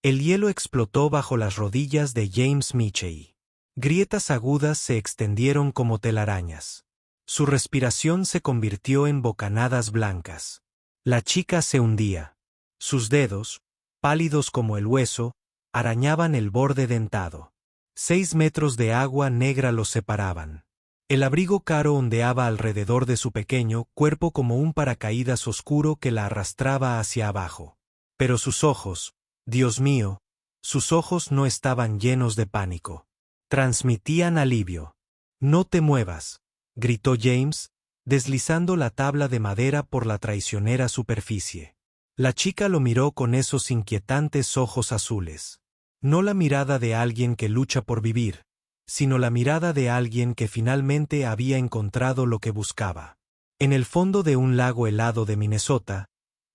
El hielo explotó bajo las rodillas de James Mitchell. Grietas agudas se extendieron como telarañas. Su respiración se convirtió en bocanadas blancas. La chica se hundía. Sus dedos, pálidos como el hueso, arañaban el borde dentado. 6 metros de agua negra los separaban. El abrigo caro ondeaba alrededor de su pequeño cuerpo como un paracaídas oscuro que la arrastraba hacia abajo. Pero sus ojos, Dios mío, sus ojos no estaban llenos de pánico. Transmitían alivio. «No te muevas», gritó James, deslizando la tabla de madera por la traicionera superficie. La chica lo miró con esos inquietantes ojos azules. No la mirada de alguien que lucha por vivir, sino la mirada de alguien que finalmente había encontrado lo que buscaba. En el fondo de un lago helado de Minnesota,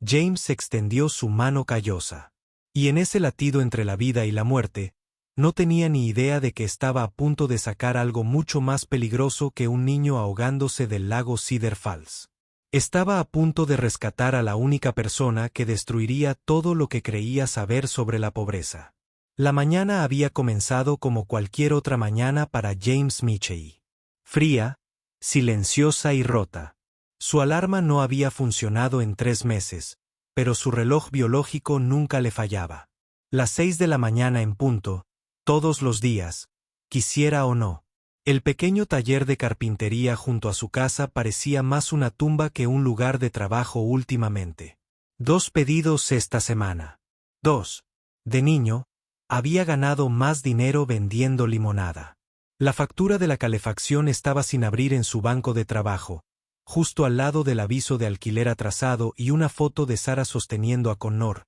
James extendió su mano callosa. Y en ese latido entre la vida y la muerte, no tenía ni idea de que estaba a punto de sacar algo mucho más peligroso que un niño ahogándose del lago Cedar Falls. Estaba a punto de rescatar a la única persona que destruiría todo lo que creía saber sobre la pobreza. La mañana había comenzado como cualquier otra mañana para James Mitchell. Fría, silenciosa y rota. Su alarma no había funcionado en 3 meses, pero su reloj biológico nunca le fallaba. Las 6 de la mañana en punto, todos los días, quisiera o no. El pequeño taller de carpintería junto a su casa parecía más una tumba que un lugar de trabajo últimamente. 2 pedidos esta semana. 2. De niño, había ganado más dinero vendiendo limonada. La factura de la calefacción estaba sin abrir en su banco de trabajo, justo al lado del aviso de alquiler atrasado y una foto de Sara sosteniendo a Connor,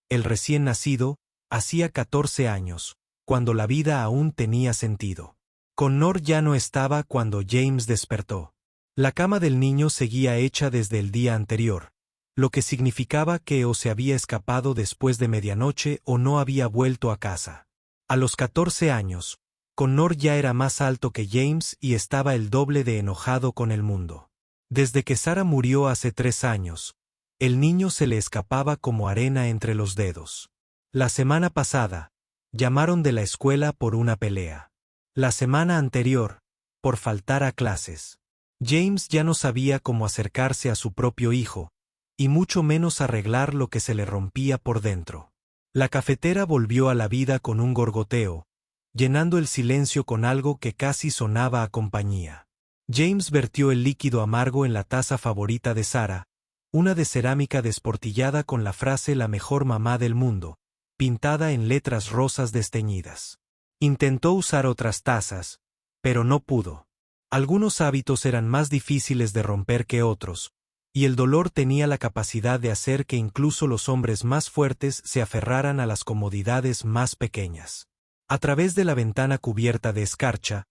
el recién nacido, hacía 14 años, cuando la vida aún tenía sentido. Connor ya no estaba cuando James despertó. La cama del niño seguía hecha desde el día anterior, lo que significaba que o se había escapado después de medianoche o no había vuelto a casa. A los 14 años, Connor ya era más alto que James y estaba el doble de enojado con el mundo. Desde que Sara murió hace 3 años, el niño se le escapaba como arena entre los dedos. La semana pasada, llamaron de la escuela por una pelea. La semana anterior, por faltar a clases. James ya no sabía cómo acercarse a su propio hijo, y mucho menos arreglar lo que se le rompía por dentro. La cafetera volvió a la vida con un gorgoteo, llenando el silencio con algo que casi sonaba a compañía. James vertió el líquido amargo en la taza favorita de Sara, una de cerámica desportillada con la frase «La mejor mamá del mundo», pintada en letras rosas desteñidas. Intentó usar otras tazas, pero no pudo. Algunos hábitos eran más difíciles de romper que otros, y el dolor tenía la capacidad de hacer que incluso los hombres más fuertes se aferraran a las comodidades más pequeñas. A través de la ventana cubierta de escarcha,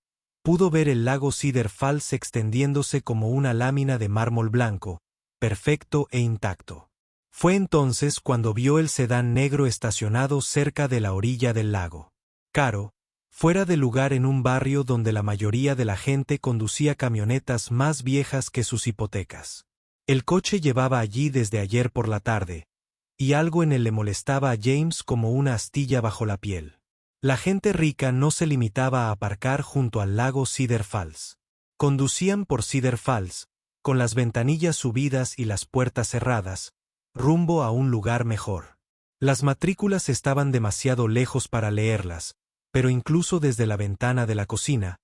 pudo ver el lago Cedar Falls extendiéndose como una lámina de mármol blanco, perfecto e intacto. Fue entonces cuando vio el sedán negro estacionado cerca de la orilla del lago. Caro, fuera de lugar en un barrio donde la mayoría de la gente conducía camionetas más viejas que sus hipotecas. El coche llevaba allí desde ayer por la tarde, y algo en él le molestaba a James como una astilla bajo la piel. La gente rica no se limitaba a aparcar junto al lago Cedar Falls. Conducían por Cedar Falls, con las ventanillas subidas y las puertas cerradas, rumbo a un lugar mejor. Las matrículas estaban demasiado lejos para leerlas, pero incluso desde la ventana de la cocina,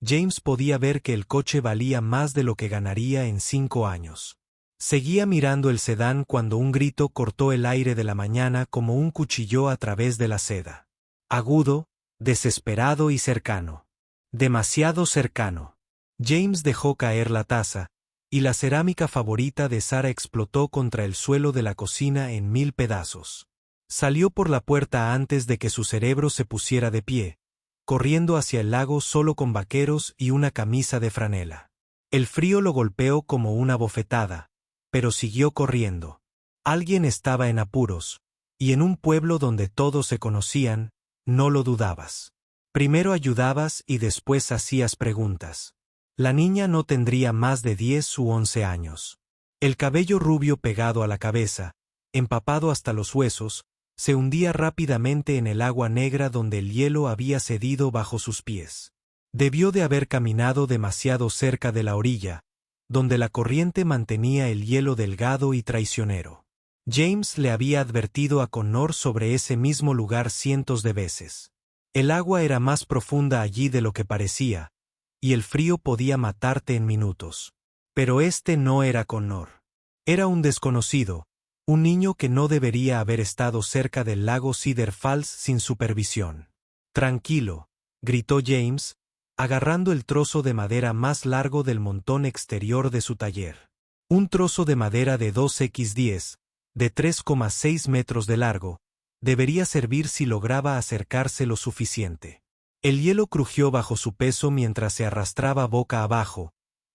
James podía ver que el coche valía más de lo que ganaría en 5 años. Seguía mirando el sedán cuando un grito cortó el aire de la mañana como un cuchillo a través de la seda. Agudo, desesperado y cercano. Demasiado cercano. James dejó caer la taza, y la cerámica favorita de Sara explotó contra el suelo de la cocina en 1000 pedazos. Salió por la puerta antes de que su cerebro se pusiera de pie, corriendo hacia el lago solo con vaqueros y una camisa de franela. El frío lo golpeó como una bofetada, pero siguió corriendo. Alguien estaba en apuros, y en un pueblo donde todos se conocían, no lo dudabas. Primero ayudabas y después hacías preguntas. La niña no tendría más de 10 u 11 años. El cabello rubio pegado a la cabeza, empapado hasta los huesos, Se hundía rápidamente en el agua negra donde el hielo había cedido bajo sus pies. Debió de haber caminado demasiado cerca de la orilla, donde la corriente mantenía el hielo delgado y traicionero. James le había advertido a Connor sobre ese mismo lugar cientos de veces. El agua era más profunda allí de lo que parecía, y el frío podía matarte en minutos. Pero este no era Connor. Era un desconocido, un niño que no debería haber estado cerca del lago Cedar Falls sin supervisión. «Tranquilo», gritó James, agarrando el trozo de madera más largo del montón exterior de su taller. Un trozo de madera de 2x10, de 3,6 metros de largo, debería servir si lograba acercarse lo suficiente. El hielo crujió bajo su peso mientras se arrastraba boca abajo,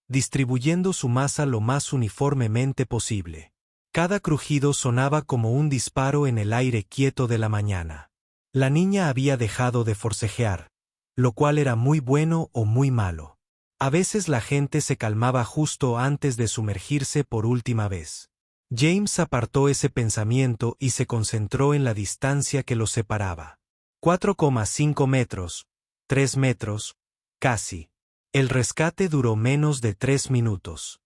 distribuyendo su masa lo más uniformemente posible. Cada crujido sonaba como un disparo en el aire quieto de la mañana. La niña había dejado de forcejear, lo cual era muy bueno o muy malo. A veces la gente se calmaba justo antes de sumergirse por última vez. James apartó ese pensamiento y se concentró en la distancia que los separaba. 4,5 metros, 3 metros, casi. El rescate duró menos de 3 minutos.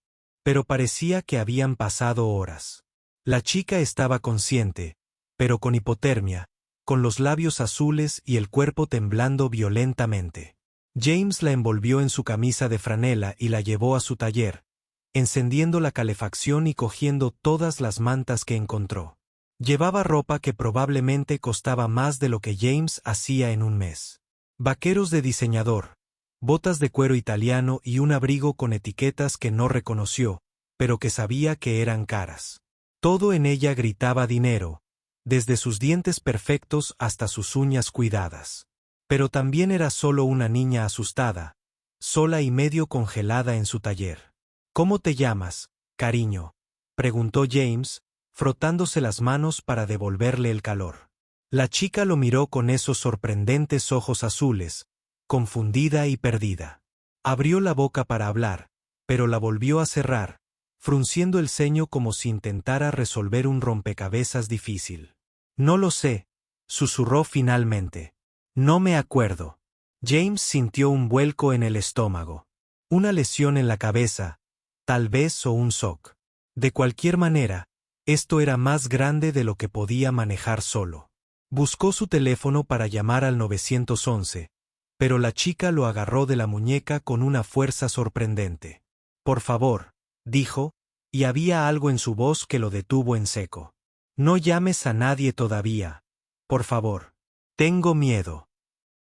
Pero parecía que habían pasado horas. La chica estaba consciente, pero con hipotermia, con los labios azules y el cuerpo temblando violentamente. James la envolvió en su camisa de franela y la llevó a su taller, encendiendo la calefacción y cogiendo todas las mantas que encontró. Llevaba ropa que probablemente costaba más de lo que James hacía en un mes. Vaqueros de diseñador, botas de cuero italiano y un abrigo con etiquetas que no reconoció, pero que sabía que eran caras. Todo en ella gritaba dinero, desde sus dientes perfectos hasta sus uñas cuidadas. Pero también era solo una niña asustada, sola y medio congelada en su taller. «¿Cómo te llamas, cariño?», preguntó James, frotándose las manos para devolverle el calor. La chica lo miró con esos sorprendentes ojos azules, confundida y perdida. Abrió la boca para hablar, pero la volvió a cerrar, frunciendo el ceño como si intentara resolver un rompecabezas difícil. «No lo sé», susurró finalmente. «No me acuerdo». James sintió un vuelco en el estómago. Una lesión en la cabeza, tal vez o un shock. De cualquier manera, esto era más grande de lo que podía manejar solo. Buscó su teléfono para llamar al 911, pero la chica lo agarró de la muñeca con una fuerza sorprendente. «Por favor», dijo, y había algo en su voz que lo detuvo en seco. «No llames a nadie todavía. Por favor. Tengo miedo».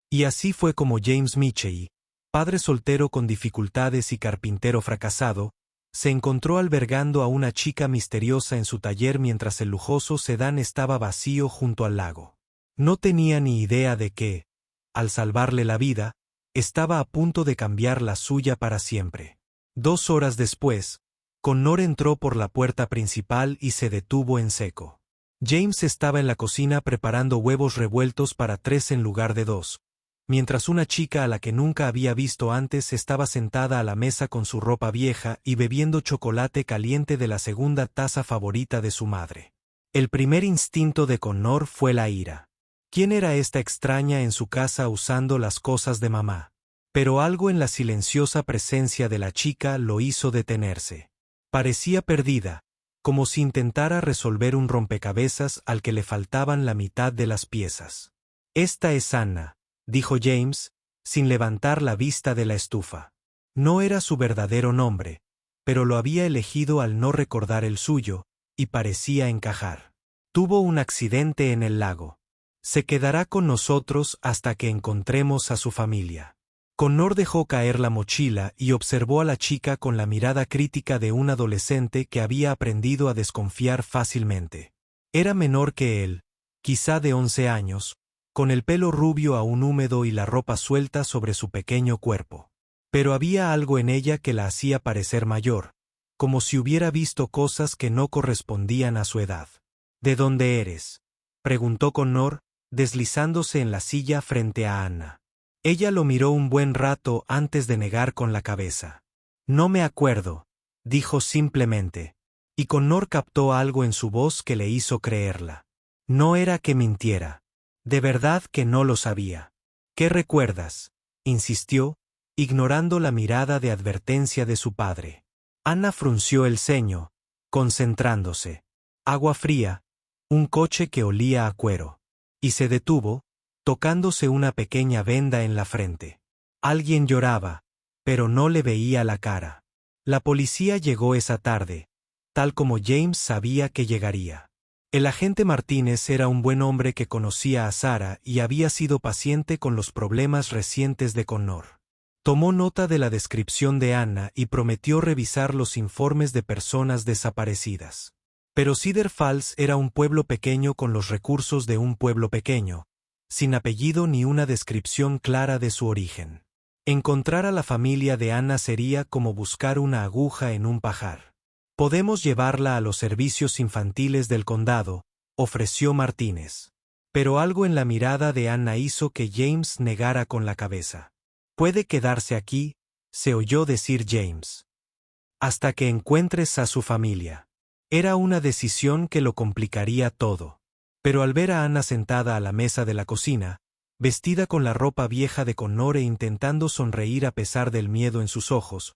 Y así fue como James Michey, padre soltero con dificultades y carpintero fracasado, se encontró albergando a una chica misteriosa en su taller mientras el lujoso sedán estaba vacío junto al lago. No tenía ni idea de que, al salvarle la vida, estaba a punto de cambiar la suya para siempre. 2 horas después, Connor entró por la puerta principal y se detuvo en seco. James estaba en la cocina preparando huevos revueltos para 3 en lugar de 2, mientras una chica a la que nunca había visto antes estaba sentada a la mesa con su ropa vieja y bebiendo chocolate caliente de la segunda taza favorita de su madre. El primer instinto de Connor fue la ira. ¿Quién era esta extraña en su casa usando las cosas de mamá? Pero algo en la silenciosa presencia de la chica lo hizo detenerse. Parecía perdida, como si intentara resolver un rompecabezas al que le faltaban la mitad de las piezas. «Esta es Anna», dijo James, sin levantar la vista de la estufa. No era su verdadero nombre, pero lo había elegido al no recordar el suyo, y parecía encajar. Tuvo un accidente en el lago. Se quedará con nosotros hasta que encontremos a su familia. Connor dejó caer la mochila y observó a la chica con la mirada crítica de un adolescente que había aprendido a desconfiar fácilmente. Era menor que él, quizá de 11 años, con el pelo rubio aún húmedo y la ropa suelta sobre su pequeño cuerpo. Pero había algo en ella que la hacía parecer mayor, como si hubiera visto cosas que no correspondían a su edad. «¿De dónde eres?», preguntó Connor, deslizándose en la silla frente a Anna. Ella lo miró un buen rato antes de negar con la cabeza. «No me acuerdo», dijo simplemente, y Connor captó algo en su voz que le hizo creerla. No era que mintiera. De verdad que no lo sabía. ¿Qué recuerdas?, insistió, ignorando la mirada de advertencia de su padre. Anna frunció el ceño, concentrándose. Agua fría, un coche que olía a cuero. Y se detuvo, tocándose una pequeña venda en la frente. Alguien lloraba, pero no le veía la cara. La policía llegó esa tarde, tal como James sabía que llegaría. El agente Martínez era un buen hombre que conocía a Sarah y había sido paciente con los problemas recientes de Connor. Tomó nota de la descripción de Anna y prometió revisar los informes de personas desaparecidas. Pero Cedar Falls era un pueblo pequeño con los recursos de un pueblo pequeño, sin apellido ni una descripción clara de su origen. Encontrar a la familia de Anna sería como buscar una aguja en un pajar. Podemos llevarla a los servicios infantiles del condado, ofreció Martínez. Pero algo en la mirada de Anna hizo que James negara con la cabeza. Puede quedarse aquí, se oyó decir James. Hasta que encuentres a su familia. Era una decisión que lo complicaría todo. Pero al ver a Anna sentada a la mesa de la cocina, vestida con la ropa vieja de Connor e intentando sonreír a pesar del miedo en sus ojos,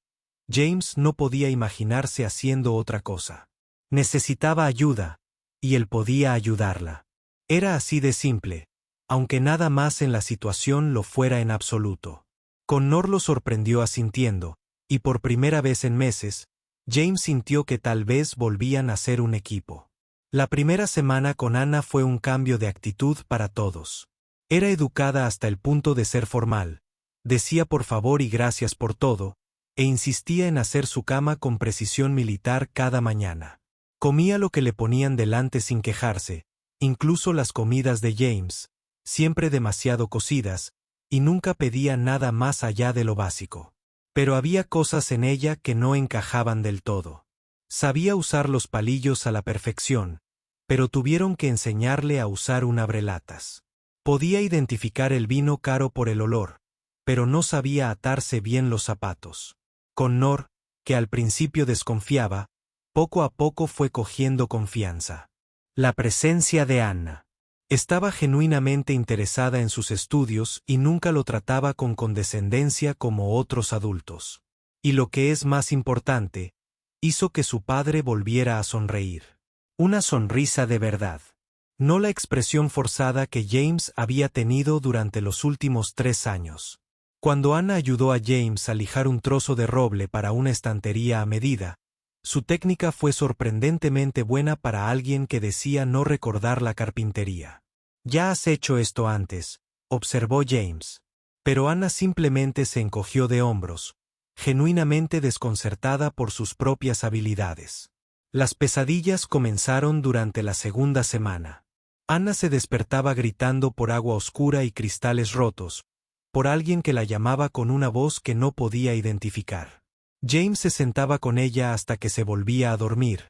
James no podía imaginarse haciendo otra cosa. Necesitaba ayuda, y él podía ayudarla. Era así de simple, aunque nada más en la situación lo fuera en absoluto. Connor lo sorprendió asintiendo, y por primera vez en meses, James sintió que tal vez volvían a ser un equipo. La primera semana con Anna fue un cambio de actitud para todos. Era educada hasta el punto de ser formal, decía por favor y gracias por todo, e insistía en hacer su cama con precisión militar cada mañana. Comía lo que le ponían delante sin quejarse, incluso las comidas de James, siempre demasiado cocidas, y nunca pedía nada más allá de lo básico. Pero había cosas en ella que no encajaban del todo. Sabía usar los palillos a la perfección, pero tuvieron que enseñarle a usar un abrelatas. Podía identificar el vino caro por el olor, pero no sabía atarse bien los zapatos. Connor, que al principio desconfiaba, poco a poco fue cogiendo confianza. La presencia de Anna. Estaba genuinamente interesada en sus estudios y nunca lo trataba con condescendencia como otros adultos. Y lo que es más importante, hizo que su padre volviera a sonreír. Una sonrisa de verdad. No la expresión forzada que James había tenido durante los últimos 3 años. Cuando Anna ayudó a James a lijar un trozo de roble para una estantería a medida, su técnica fue sorprendentemente buena para alguien que decía no recordar la carpintería. «Ya has hecho esto antes», observó James. Pero Anna simplemente se encogió de hombros, genuinamente desconcertada por sus propias habilidades. Las pesadillas comenzaron durante la segunda semana. Anna se despertaba gritando por agua oscura y cristales rotos, por alguien que la llamaba con una voz que no podía identificar. James se sentaba con ella hasta que se volvía a dormir,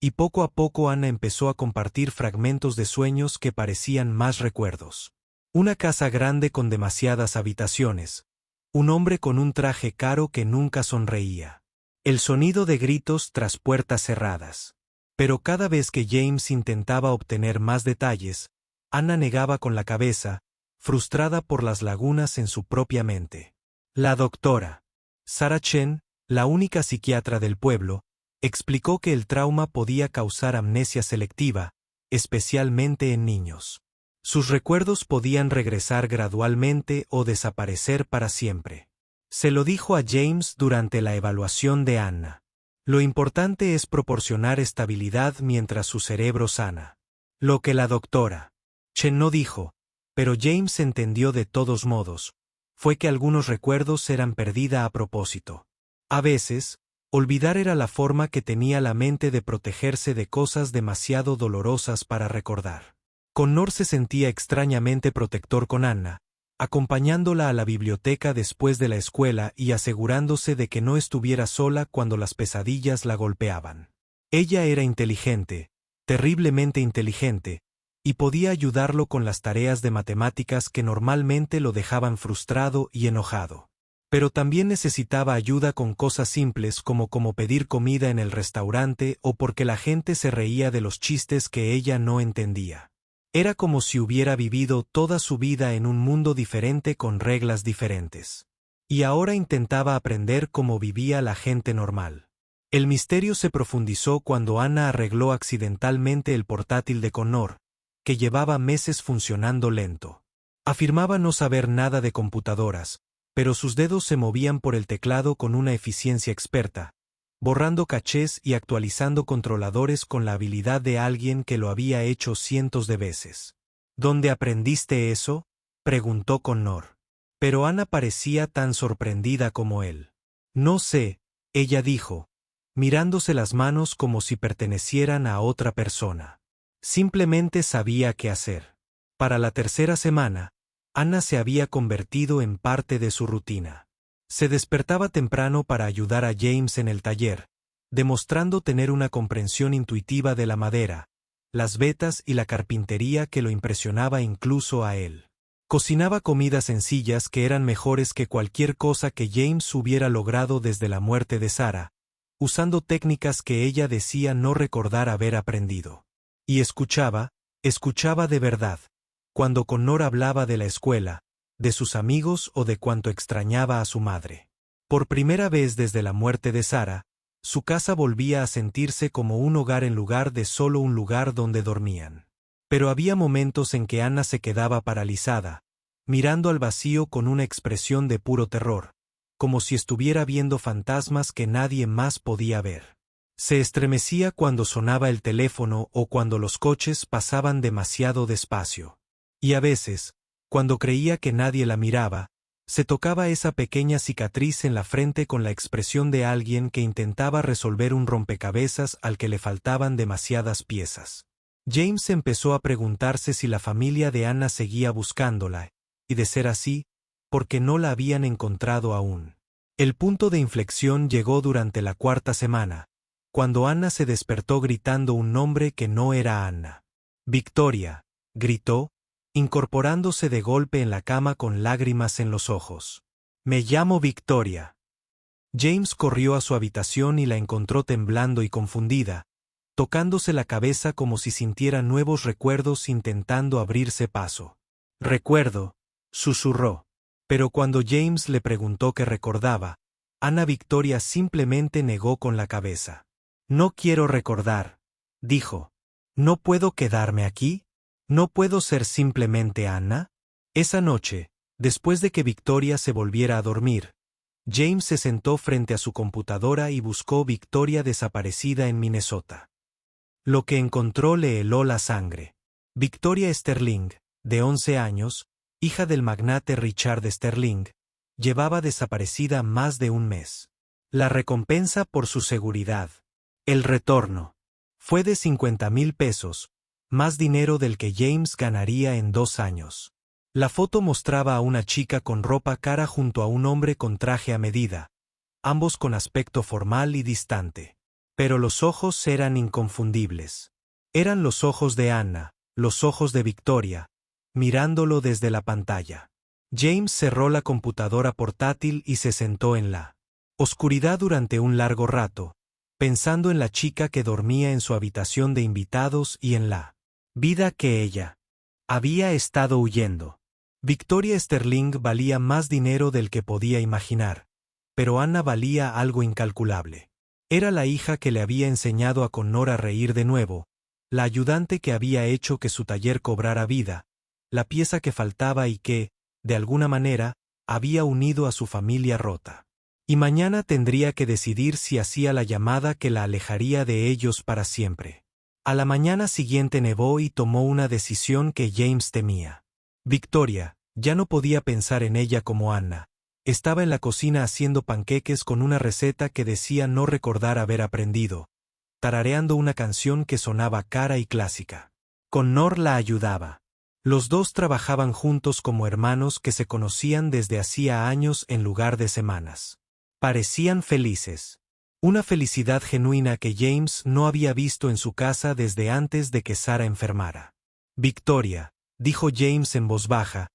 y poco a poco Anna empezó a compartir fragmentos de sueños que parecían más recuerdos. Una casa grande con demasiadas habitaciones, un hombre con un traje caro que nunca sonreía. El sonido de gritos tras puertas cerradas. Pero cada vez que James intentaba obtener más detalles, Anna negaba con la cabeza, frustrada por las lagunas en su propia mente. La doctora Sarah Chen, la única psiquiatra del pueblo, explicó que el trauma podía causar amnesia selectiva, especialmente en niños. Sus recuerdos podían regresar gradualmente o desaparecer para siempre. Se lo dijo a James durante la evaluación de Anna. Lo importante es proporcionar estabilidad mientras su cerebro sana. Lo que la doctora Chen no dijo, pero James entendió de todos modos, fue que algunos recuerdos eran pérdida a propósito. A veces, olvidar era la forma que tenía la mente de protegerse de cosas demasiado dolorosas para recordar. Connor se sentía extrañamente protector con Anna, acompañándola a la biblioteca después de la escuela y asegurándose de que no estuviera sola cuando las pesadillas la golpeaban. Ella era inteligente, terriblemente inteligente, y podía ayudarlo con las tareas de matemáticas que normalmente lo dejaban frustrado y enojado. Pero también necesitaba ayuda con cosas simples como pedir comida en el restaurante o porque la gente se reía de los chistes que ella no entendía. Era como si hubiera vivido toda su vida en un mundo diferente con reglas diferentes. Y ahora intentaba aprender cómo vivía la gente normal. El misterio se profundizó cuando Anna arregló accidentalmente el portátil de Connor, que llevaba meses funcionando lento. Afirmaba no saber nada de computadoras, pero sus dedos se movían por el teclado con una eficiencia experta, borrando cachés y actualizando controladores con la habilidad de alguien que lo había hecho cientos de veces. ¿Dónde aprendiste eso?, preguntó Connor. Pero Anna parecía tan sorprendida como él. No sé, ella dijo, mirándose las manos como si pertenecieran a otra persona. Simplemente sabía qué hacer. Para la tercera semana, Anna se había convertido en parte de su rutina. Se despertaba temprano para ayudar a James en el taller, demostrando tener una comprensión intuitiva de la madera, las vetas y la carpintería que lo impresionaba incluso a él. Cocinaba comidas sencillas que eran mejores que cualquier cosa que James hubiera logrado desde la muerte de Sarah, usando técnicas que ella decía no recordar haber aprendido. Y escuchaba de verdad, cuando Connor hablaba de la escuela, de sus amigos o de cuánto extrañaba a su madre. Por primera vez desde la muerte de Sarah, su casa volvía a sentirse como un hogar en lugar de solo un lugar donde dormían. Pero había momentos en que Anna se quedaba paralizada, mirando al vacío con una expresión de puro terror, como si estuviera viendo fantasmas que nadie más podía ver. Se estremecía cuando sonaba el teléfono o cuando los coches pasaban demasiado despacio. Y a veces, cuando creía que nadie la miraba, se tocaba esa pequeña cicatriz en la frente con la expresión de alguien que intentaba resolver un rompecabezas al que le faltaban demasiadas piezas. James empezó a preguntarse si la familia de Anna seguía buscándola, y de ser así, ¿por qué no la habían encontrado aún? El punto de inflexión llegó durante la cuarta semana, cuando Anna se despertó gritando un nombre que no era Anna. «Victoria», gritó, incorporándose de golpe en la cama con lágrimas en los ojos. «Me llamo Victoria». James corrió a su habitación y la encontró temblando y confundida, tocándose la cabeza como si sintiera nuevos recuerdos intentando abrirse paso. «Recuerdo», susurró. Pero cuando James le preguntó qué recordaba, Ana Victoria simplemente negó con la cabeza. «No quiero recordar», dijo. «¿No puedo quedarme aquí? ¿No puedo ser simplemente Anna?» Esa noche, después de que Victoria se volviera a dormir, James se sentó frente a su computadora y buscó Victoria desaparecida en Minnesota. Lo que encontró le heló la sangre. Victoria Sterling, de 11 años, hija del magnate Richard Sterling, llevaba desaparecida más de un mes. La recompensa por su seguridad. El retorno. Fue de 50,000 pesos, más dinero del que James ganaría en 2 años. La foto mostraba a una chica con ropa cara junto a un hombre con traje a medida, ambos con aspecto formal y distante. Pero los ojos eran inconfundibles. Eran los ojos de Anna, los ojos de Victoria, mirándolo desde la pantalla. James cerró la computadora portátil y se sentó en la oscuridad durante un largo rato, pensando en la chica que dormía en su habitación de invitados y en la vida que ella había estado huyendo. Victoria Sterling valía más dinero del que podía imaginar, pero Anna valía algo incalculable. Era la hija que le había enseñado a Connor a reír de nuevo, la ayudante que había hecho que su taller cobrara vida, la pieza que faltaba y que, de alguna manera, había unido a su familia rota. Y mañana tendría que decidir si hacía la llamada que la alejaría de ellos para siempre. A la mañana siguiente nevó y tomó una decisión que James temía. Victoria, ya no podía pensar en ella como Anna. Estaba en la cocina haciendo panqueques con una receta que decía no recordar haber aprendido, tarareando una canción que sonaba cara y clásica. Connor la ayudaba. Los dos trabajaban juntos como hermanos que se conocían desde hacía años en lugar de semanas. Parecían felices. Una felicidad genuina que James no había visto en su casa desde antes de que Sarah enfermara. «Victoria», dijo James en voz baja,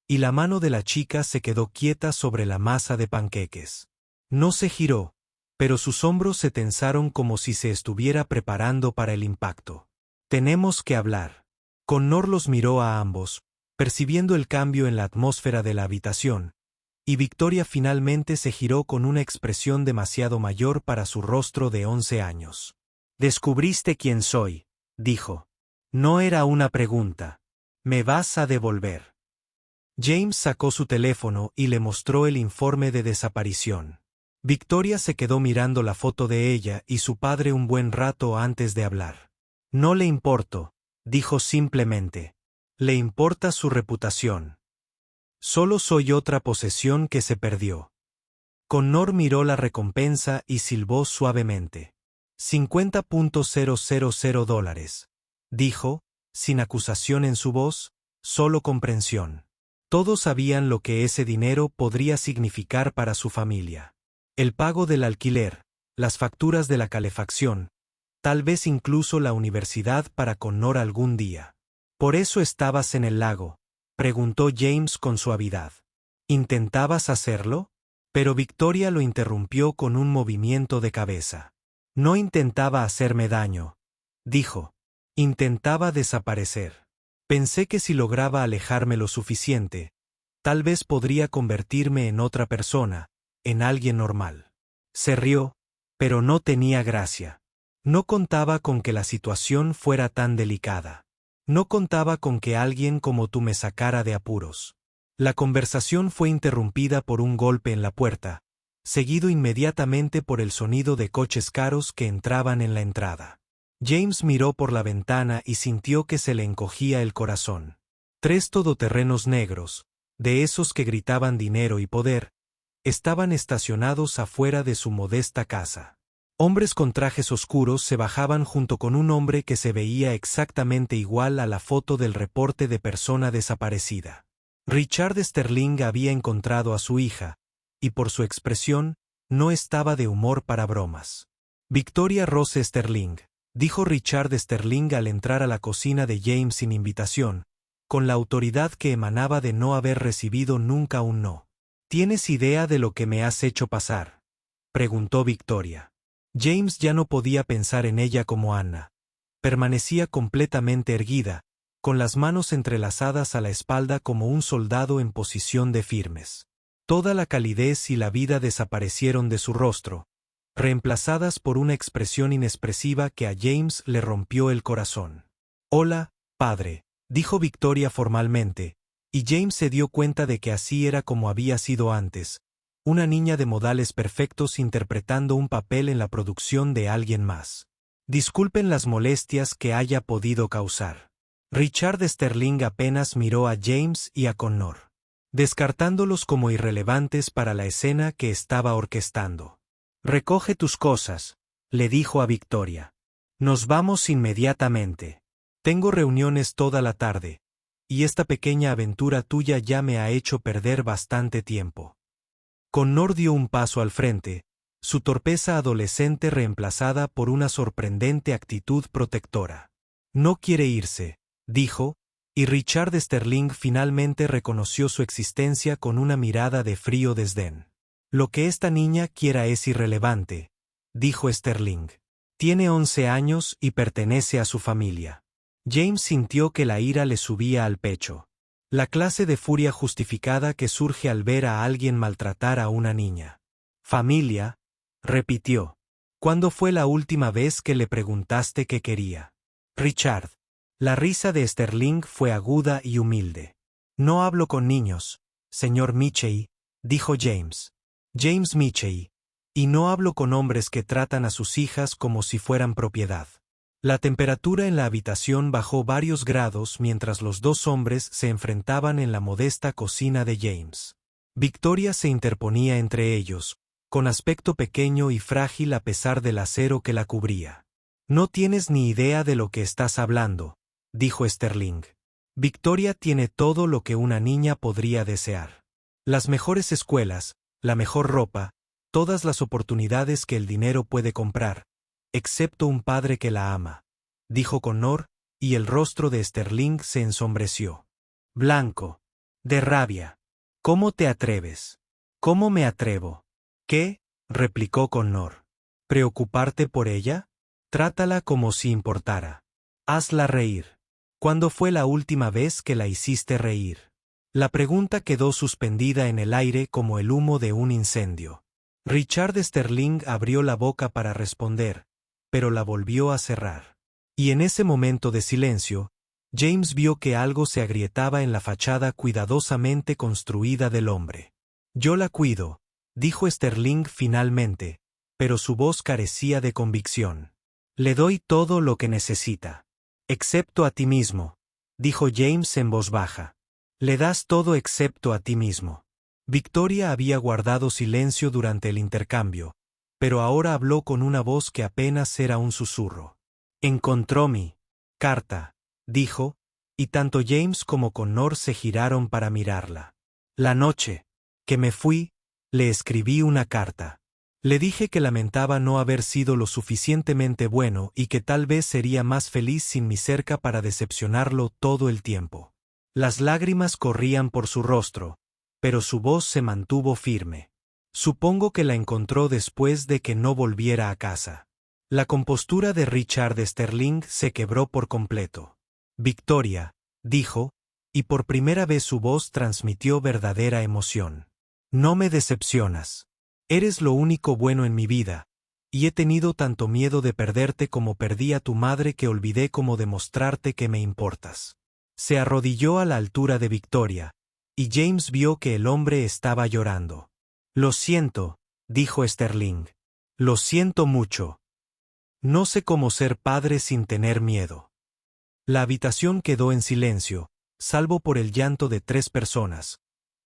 y la mano de la chica se quedó quieta sobre la masa de panqueques. No se giró, pero sus hombros se tensaron como si se estuviera preparando para el impacto. «Tenemos que hablar». Connor los miró a ambos, percibiendo el cambio en la atmósfera de la habitación, y Victoria finalmente se giró con una expresión demasiado mayor para su rostro de 11 años. «Descubriste quién soy», dijo. «No era una pregunta. ¿Me vas a devolver?» James sacó su teléfono y le mostró el informe de desaparición. Victoria se quedó mirando la foto de ella y su padre un buen rato antes de hablar. «No le importo», dijo simplemente. «Le importa su reputación. Solo soy otra posesión que se perdió». Connor miró la recompensa y silbó suavemente. $50,000, dijo, sin acusación en su voz, solo comprensión. Todos sabían lo que ese dinero podría significar para su familia. El pago del alquiler, las facturas de la calefacción, tal vez incluso la universidad para Connor algún día. «¿Por eso estabas en el lago?», preguntó James con suavidad. «¿Intentabas hacerlo?». Pero Victoria lo interrumpió con un movimiento de cabeza. «No intentaba hacerme daño», dijo. «Intentaba desaparecer. Pensé que si lograba alejarme lo suficiente, tal vez podría convertirme en otra persona, en alguien normal». Se rió, pero no tenía gracia. No contaba con que la situación fuera tan delicada. No contaba con que alguien como tú me sacara de apuros. La conversación fue interrumpida por un golpe en la puerta, seguido inmediatamente por el sonido de coches caros que entraban en la entrada. James miró por la ventana y sintió que se le encogía el corazón. 3 todoterrenos negros, de esos que gritaban dinero y poder, estaban estacionados afuera de su modesta casa. Hombres con trajes oscuros se bajaban junto con un hombre que se veía exactamente igual a la foto del reporte de persona desaparecida. Richard Sterling había encontrado a su hija, y por su expresión, no estaba de humor para bromas. «Victoria Rose Sterling», dijo Richard Sterling al entrar a la cocina de James sin invitación, con la autoridad que emanaba de no haber recibido nunca un no. «¿Tienes idea de lo que me has hecho pasar?», preguntó Victoria. James ya no podía pensar en ella como Anna. Permanecía completamente erguida, con las manos entrelazadas a la espalda como un soldado en posición de firmes. Toda la calidez y la vida desaparecieron de su rostro, reemplazadas por una expresión inexpresiva que a James le rompió el corazón. «Hola, padre», dijo Victoria formalmente, y James se dio cuenta de que así era como había sido antes, una niña de modales perfectos interpretando un papel en la producción de alguien más. «Disculpen las molestias que haya podido causar». Richard Sterling apenas miró a James y a Connor, descartándolos como irrelevantes para la escena que estaba orquestando. «Recoge tus cosas», le dijo a Victoria. «Nos vamos inmediatamente. Tengo reuniones toda la tarde, y esta pequeña aventura tuya ya me ha hecho perder bastante tiempo». Connor dio un paso al frente, su torpeza adolescente reemplazada por una sorprendente actitud protectora. «No quiere irse», dijo, y Richard Sterling finalmente reconoció su existencia con una mirada de frío desdén. «Lo que esta niña quiera es irrelevante», dijo Sterling. «Tiene 11 años y pertenece a su familia». James sintió que la ira le subía al pecho. La clase de furia justificada que surge al ver a alguien maltratar a una niña. «Familia», repitió. «¿Cuándo fue la última vez que le preguntaste qué quería?» «Richard». La risa de Sterling fue aguda y humilde. «No hablo con niños, señor Michey», dijo James. «James Michey. Y no hablo con hombres que tratan a sus hijas como si fueran propiedad». La temperatura en la habitación bajó varios grados mientras los dos hombres se enfrentaban en la modesta cocina de James. Victoria se interponía entre ellos, con aspecto pequeño y frágil a pesar del acero que la cubría. «No tienes ni idea de lo que estás hablando», dijo Sterling. «Victoria tiene todo lo que una niña podría desear. Las mejores escuelas, la mejor ropa, todas las oportunidades que el dinero puede comprar, excepto un padre que la ama», dijo Connor, y el rostro de Sterling se ensombreció. Blanco. De rabia. «¿Cómo te atreves?» «¿Cómo me atrevo?» «¿Qué?», replicó Connor. «¿Preocuparte por ella? Trátala como si importara. Hazla reír». ¿Cuándo fue la última vez que la hiciste reír? La pregunta quedó suspendida en el aire como el humo de un incendio. Richard Sterling abrió la boca para responder, pero la volvió a cerrar. Y en ese momento de silencio, James vio que algo se agrietaba en la fachada cuidadosamente construida del hombre. «Yo la cuido», dijo Sterling finalmente, pero su voz carecía de convicción. «Le doy todo lo que necesita. Excepto a ti mismo», dijo James en voz baja. «Le das todo excepto a ti mismo». Victoria había guardado silencio durante el intercambio, pero ahora habló con una voz que apenas era un susurro. «Encontró mi carta», dijo, y tanto James como Connor se giraron para mirarla. «La noche que me fui, le escribí una carta. Le dije que lamentaba no haber sido lo suficientemente bueno y que tal vez sería más feliz sin mi cerca para decepcionarlo todo el tiempo». Las lágrimas corrían por su rostro, pero su voz se mantuvo firme. «Supongo que la encontró después de que no volviera a casa». La compostura de Richard Sterling se quebró por completo. «Victoria», dijo, y por primera vez su voz transmitió verdadera emoción. «No me decepcionas. Eres lo único bueno en mi vida, y he tenido tanto miedo de perderte como perdí a tu madre que olvidé cómo demostrarte que me importas». Se arrodilló a la altura de Victoria, y James vio que el hombre estaba llorando. «Lo siento», dijo Sterling. «Lo siento mucho. No sé cómo ser padre sin tener miedo». La habitación quedó en silencio, salvo por el llanto de 3 personas: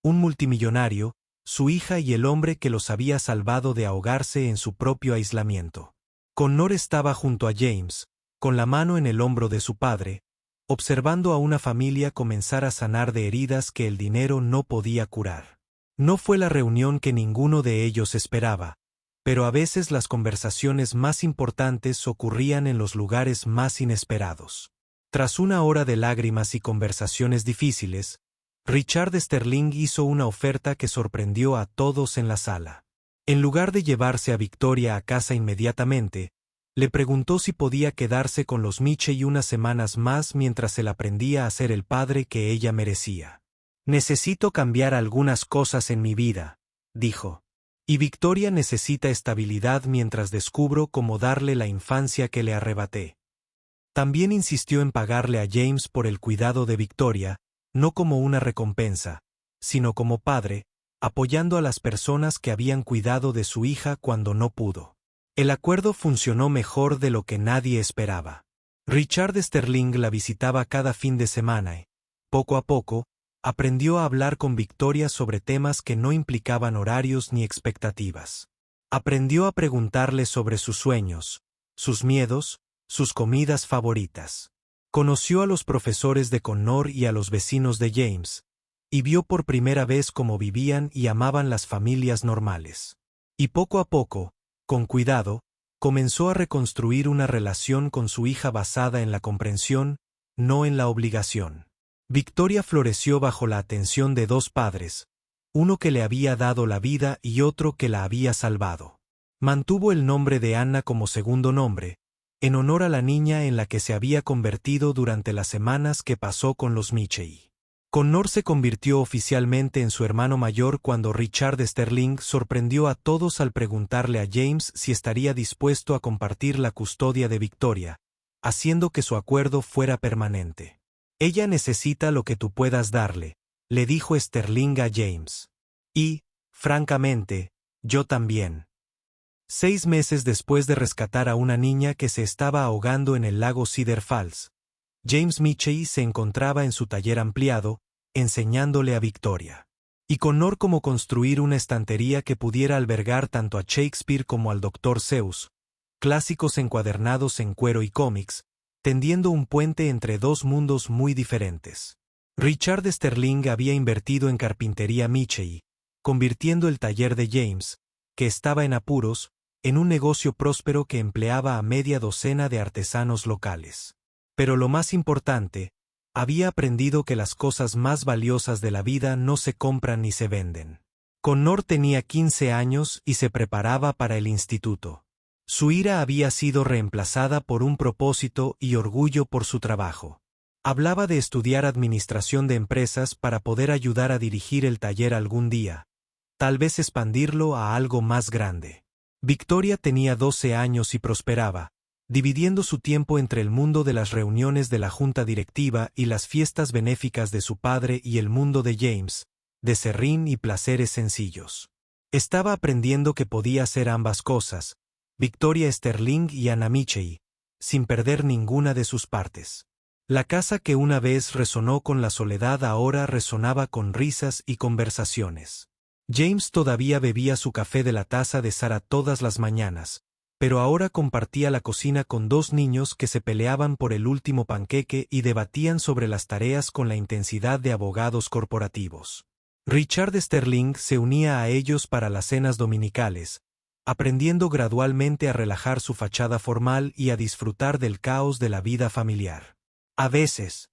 un multimillonario, su hija y el hombre que los había salvado de ahogarse en su propio aislamiento. Connor estaba junto a James, con la mano en el hombro de su padre, observando a una familia comenzar a sanar de heridas que el dinero no podía curar. No fue la reunión que ninguno de ellos esperaba, pero a veces las conversaciones más importantes ocurrían en los lugares más inesperados. Tras una hora de lágrimas y conversaciones difíciles, Richard Sterling hizo una oferta que sorprendió a todos en la sala. En lugar de llevarse a Victoria a casa inmediatamente, le preguntó si podía quedarse con los Mitchell unas semanas más mientras él aprendía a ser el padre que ella merecía. «Necesito cambiar algunas cosas en mi vida», dijo. «Y Victoria necesita estabilidad mientras descubro cómo darle la infancia que le arrebaté». También insistió en pagarle a James por el cuidado de Victoria, no como una recompensa, sino como padre, apoyando a las personas que habían cuidado de su hija cuando no pudo. El acuerdo funcionó mejor de lo que nadie esperaba. Richard Sterling la visitaba cada fin de semana y, poco a poco, aprendió a hablar con Victoria sobre temas que no implicaban horarios ni expectativas. Aprendió a preguntarle sobre sus sueños, sus miedos, sus comidas favoritas. Conoció a los profesores de Connor y a los vecinos de James, y vio por primera vez cómo vivían y amaban las familias normales. Y poco a poco, con cuidado, comenzó a reconstruir una relación con su hija basada en la comprensión, no en la obligación. Victoria floreció bajo la atención de 2 padres, uno que le había dado la vida y otro que la había salvado. Mantuvo el nombre de Anna como segundo nombre, en honor a la niña en la que se había convertido durante las semanas que pasó con los Mitchell. Connor se convirtió oficialmente en su hermano mayor cuando Richard Sterling sorprendió a todos al preguntarle a James si estaría dispuesto a compartir la custodia de Victoria, haciendo que su acuerdo fuera permanente. «Ella necesita lo que tú puedas darle», le dijo Sterling a James. «Y, francamente, yo también». 6 meses después de rescatar a una niña que se estaba ahogando en el lago Cedar Falls, James Mitchell se encontraba en su taller ampliado, enseñándole a Victoria. Y Connor cómo construir una estantería que pudiera albergar tanto a Shakespeare como al Dr. Seuss, clásicos encuadernados en cuero y cómics, tendiendo un puente entre 2 mundos muy diferentes. Richard Sterling había invertido en carpintería Mitchell, convirtiendo el taller de James, que estaba en apuros, en un negocio próspero que empleaba a media docena de artesanos locales. Pero lo más importante, había aprendido que las cosas más valiosas de la vida no se compran ni se venden. Connor tenía 15 años y se preparaba para el instituto. Su ira había sido reemplazada por un propósito y orgullo por su trabajo. Hablaba de estudiar administración de empresas para poder ayudar a dirigir el taller algún día, tal vez expandirlo a algo más grande. Victoria tenía 12 años y prosperaba, dividiendo su tiempo entre el mundo de las reuniones de la junta directiva y las fiestas benéficas de su padre y el mundo de James, de serrín y placeres sencillos. Estaba aprendiendo que podía hacer ambas cosas, Victoria Sterling y Anna Michey, sin perder ninguna de sus partes. La casa que una vez resonó con la soledad ahora resonaba con risas y conversaciones. James todavía bebía su café de la taza de Sara todas las mañanas, pero ahora compartía la cocina con dos niños que se peleaban por el último panqueque y debatían sobre las tareas con la intensidad de abogados corporativos. Richard Sterling se unía a ellos para las cenas dominicales, aprendiendo gradualmente a relajar su fachada formal y a disfrutar del caos de la vida familiar. A veces,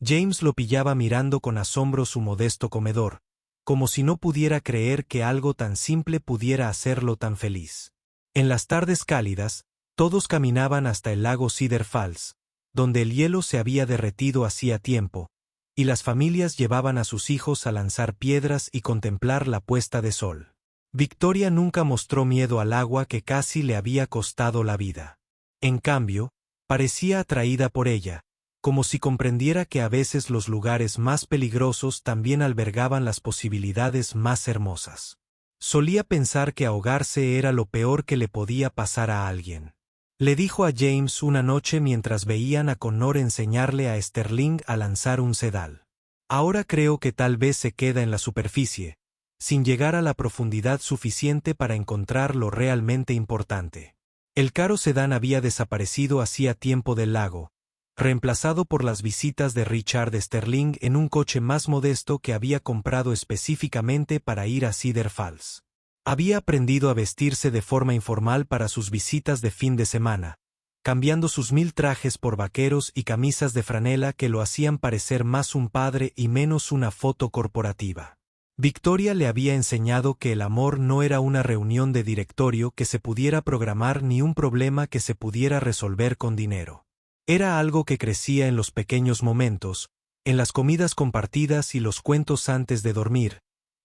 James lo pillaba mirando con asombro su modesto comedor, como si no pudiera creer que algo tan simple pudiera hacerlo tan feliz. En las tardes cálidas, todos caminaban hasta el lago Cedar Falls, donde el hielo se había derretido hacía tiempo, y las familias llevaban a sus hijos a lanzar piedras y contemplar la puesta de sol. Victoria nunca mostró miedo al agua que casi le había costado la vida. En cambio, parecía atraída por ella, como si comprendiera que a veces los lugares más peligrosos también albergaban las posibilidades más hermosas. Solía pensar que ahogarse era lo peor que le podía pasar a alguien. Le dijo a James una noche mientras veían a Connor enseñarle a Sterling a lanzar un sedal. Ahora creo que tal vez se queda en la superficie, sin llegar a la profundidad suficiente para encontrar lo realmente importante. El caro sedán había desaparecido hacía tiempo del lago, reemplazado por las visitas de Richard Sterling en un coche más modesto que había comprado específicamente para ir a Cedar Falls. Había aprendido a vestirse de forma informal para sus visitas de fin de semana, cambiando sus 1000 trajes por vaqueros y camisas de franela que lo hacían parecer más un padre y menos una foto corporativa. Victoria le había enseñado que el amor no era una reunión de directorio que se pudiera programar ni un problema que se pudiera resolver con dinero. Era algo que crecía en los pequeños momentos, en las comidas compartidas y los cuentos antes de dormir,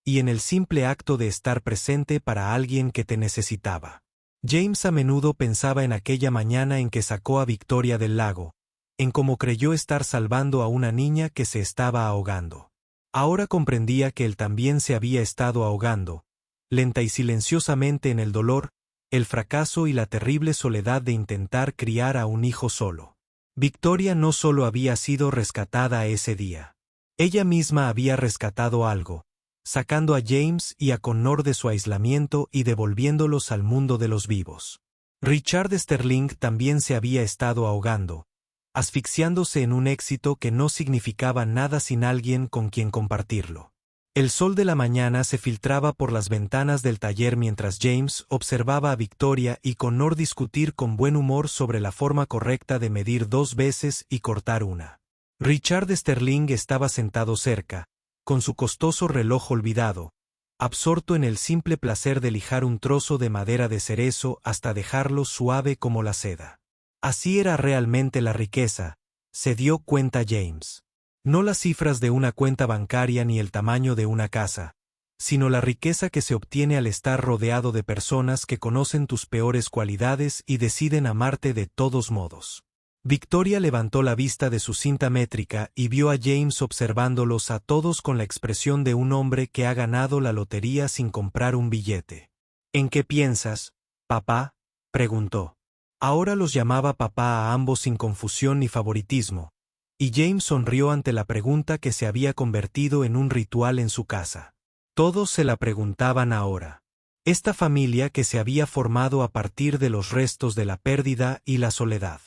y en el simple acto de estar presente para alguien que te necesitaba. James a menudo pensaba en aquella mañana en que sacó a Victoria del lago, en cómo creyó estar salvando a una niña que se estaba ahogando. Ahora comprendía que él también se había estado ahogando, lenta y silenciosamente en el dolor, el fracaso y la terrible soledad de intentar criar a un hijo solo. Victoria no solo había sido rescatada ese día. Ella misma había rescatado algo, sacando a James y a Connor de su aislamiento y devolviéndolos al mundo de los vivos. Richard Sterling también se había estado ahogando, asfixiándose en un éxito que no significaba nada sin alguien con quien compartirlo. El sol de la mañana se filtraba por las ventanas del taller mientras James observaba a Victoria y Connor discutir con buen humor sobre la forma correcta de medir 2 veces y cortar una. Richard Sterling estaba sentado cerca, con su costoso reloj olvidado, absorto en el simple placer de lijar un trozo de madera de cerezo hasta dejarlo suave como la seda. Así era realmente la riqueza, se dio cuenta James. No las cifras de una cuenta bancaria ni el tamaño de una casa, sino la riqueza que se obtiene al estar rodeado de personas que conocen tus peores cualidades y deciden amarte de todos modos. Victoria levantó la vista de su cinta métrica y vio a James observándolos a todos con la expresión de un hombre que ha ganado la lotería sin comprar un billete. ¿En qué piensas, papá?, preguntó. Ahora los llamaba papá a ambos sin confusión ni favoritismo, y James sonrió ante la pregunta que se había convertido en un ritual en su casa. Todos se la preguntaban ahora. Esta familia que se había formado a partir de los restos de la pérdida y la soledad.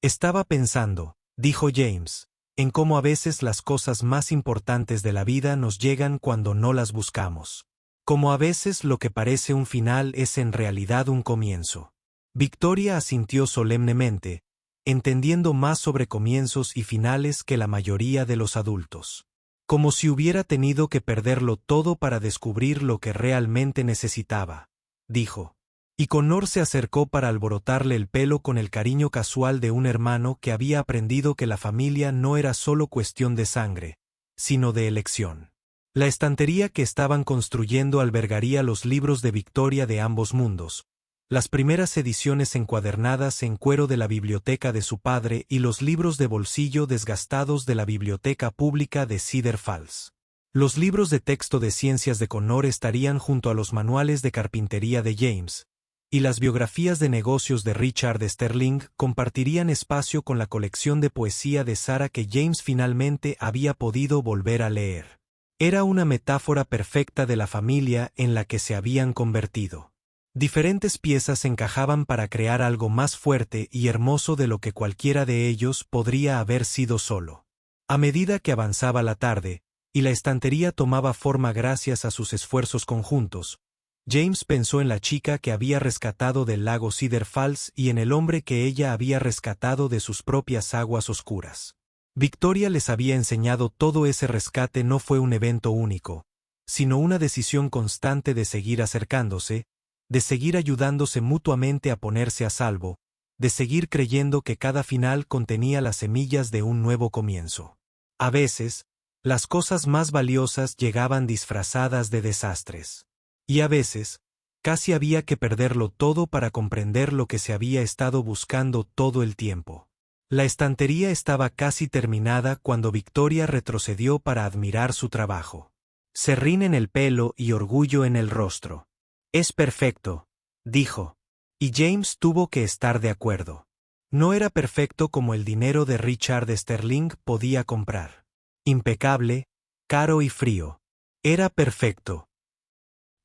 Estaba pensando, dijo James, en cómo a veces las cosas más importantes de la vida nos llegan cuando no las buscamos. Como a veces lo que parece un final es en realidad un comienzo. Victoria asintió solemnemente, entendiendo más sobre comienzos y finales que la mayoría de los adultos. Como si hubiera tenido que perderlo todo para descubrir lo que realmente necesitaba, dijo. y Connor se acercó para alborotarle el pelo con el cariño casual de un hermano que había aprendido que la familia no era solo cuestión de sangre, sino de elección. La estantería que estaban construyendo albergaría los libros de Victoria de ambos mundos, las primeras ediciones encuadernadas en cuero de la biblioteca de su padre y los libros de bolsillo desgastados de la biblioteca pública de Cedar Falls. Los libros de texto de ciencias de Connor estarían junto a los manuales de carpintería de James, y las biografías de negocios de Richard Sterling compartirían espacio con la colección de poesía de Sarah que James finalmente había podido volver a leer. Era una metáfora perfecta de la familia en la que se habían convertido. Diferentes piezas encajaban para crear algo más fuerte y hermoso de lo que cualquiera de ellos podría haber sido solo. A medida que avanzaba la tarde, y la estantería tomaba forma gracias a sus esfuerzos conjuntos, James pensó en la chica que había rescatado del lago Cedar Falls y en el hombre que ella había rescatado de sus propias aguas oscuras. Victoria les había enseñado todo ese rescate no fue un evento único, sino una decisión constante de seguir acercándose, de seguir ayudándose mutuamente a ponerse a salvo, de seguir creyendo que cada final contenía las semillas de un nuevo comienzo. A veces, las cosas más valiosas llegaban disfrazadas de desastres. Y a veces, casi había que perderlo todo para comprender lo que se había estado buscando todo el tiempo. La estantería estaba casi terminada cuando Victoria retrocedió para admirar su trabajo. Serrín en el pelo y orgullo en el rostro. «Es perfecto», dijo. Y James tuvo que estar de acuerdo. No era perfecto como el dinero de Richard Sterling podía comprar. Impecable, caro y frío. Era perfecto.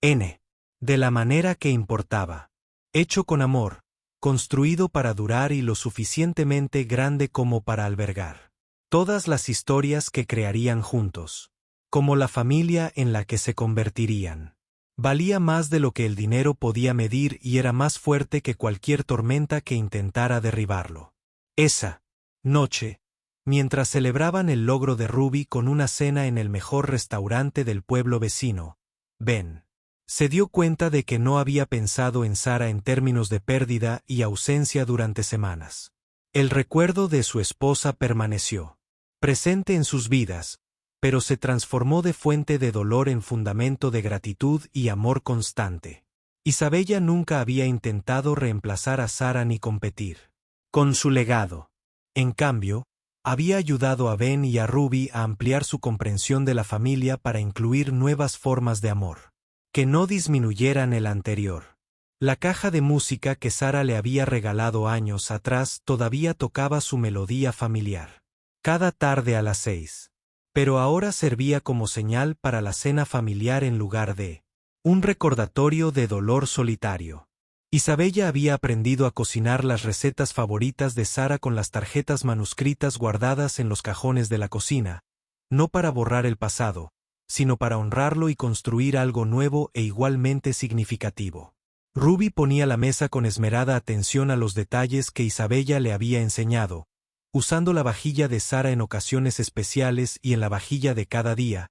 De la manera que importaba. Hecho con amor, construido para durar y lo suficientemente grande como para albergar todas las historias que crearían juntos, como la familia en la que se convertirían. Valía más de lo que el dinero podía medir y era más fuerte que cualquier tormenta que intentara derribarlo. Esa noche, mientras celebraban el logro de Ruby con una cena en el mejor restaurante del pueblo vecino, Ben se dio cuenta de que no había pensado en Sarah en términos de pérdida y ausencia durante semanas. El recuerdo de su esposa permaneció presente en sus vidas, pero se transformó de fuente de dolor en fundamento de gratitud y amor constante. Isabella nunca había intentado reemplazar a Sarah ni competir con su legado. En cambio, había ayudado a Ben y a Ruby a ampliar su comprensión de la familia para incluir nuevas formas de amor que no disminuyeran el anterior. La caja de música que Sarah le había regalado años atrás todavía tocaba su melodía familiar. Cada tarde a las 6. Pero ahora servía como señal para la cena familiar en lugar de un recordatorio de dolor solitario. Isabella había aprendido a cocinar las recetas favoritas de Sarah con las tarjetas manuscritas guardadas en los cajones de la cocina, no para borrar el pasado, sino para honrarlo y construir algo nuevo e igualmente significativo. Ruby ponía la mesa con esmerada atención a los detalles que Isabella le había enseñado, usando la vajilla de Sarah en ocasiones especiales y en la vajilla de cada día,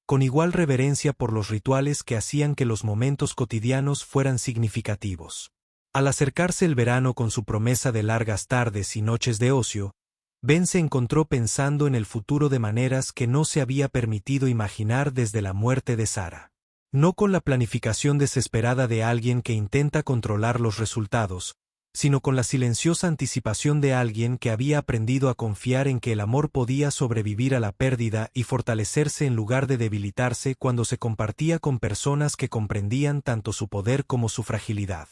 con igual reverencia por los rituales que hacían que los momentos cotidianos fueran significativos. Al acercarse el verano con su promesa de largas tardes y noches de ocio, Ben se encontró pensando en el futuro de maneras que no se había permitido imaginar desde la muerte de Sarah. No con la planificación desesperada de alguien que intenta controlar los resultados, sino con la silenciosa anticipación de alguien que había aprendido a confiar en que el amor podía sobrevivir a la pérdida y fortalecerse en lugar de debilitarse cuando se compartía con personas que comprendían tanto su poder como su fragilidad.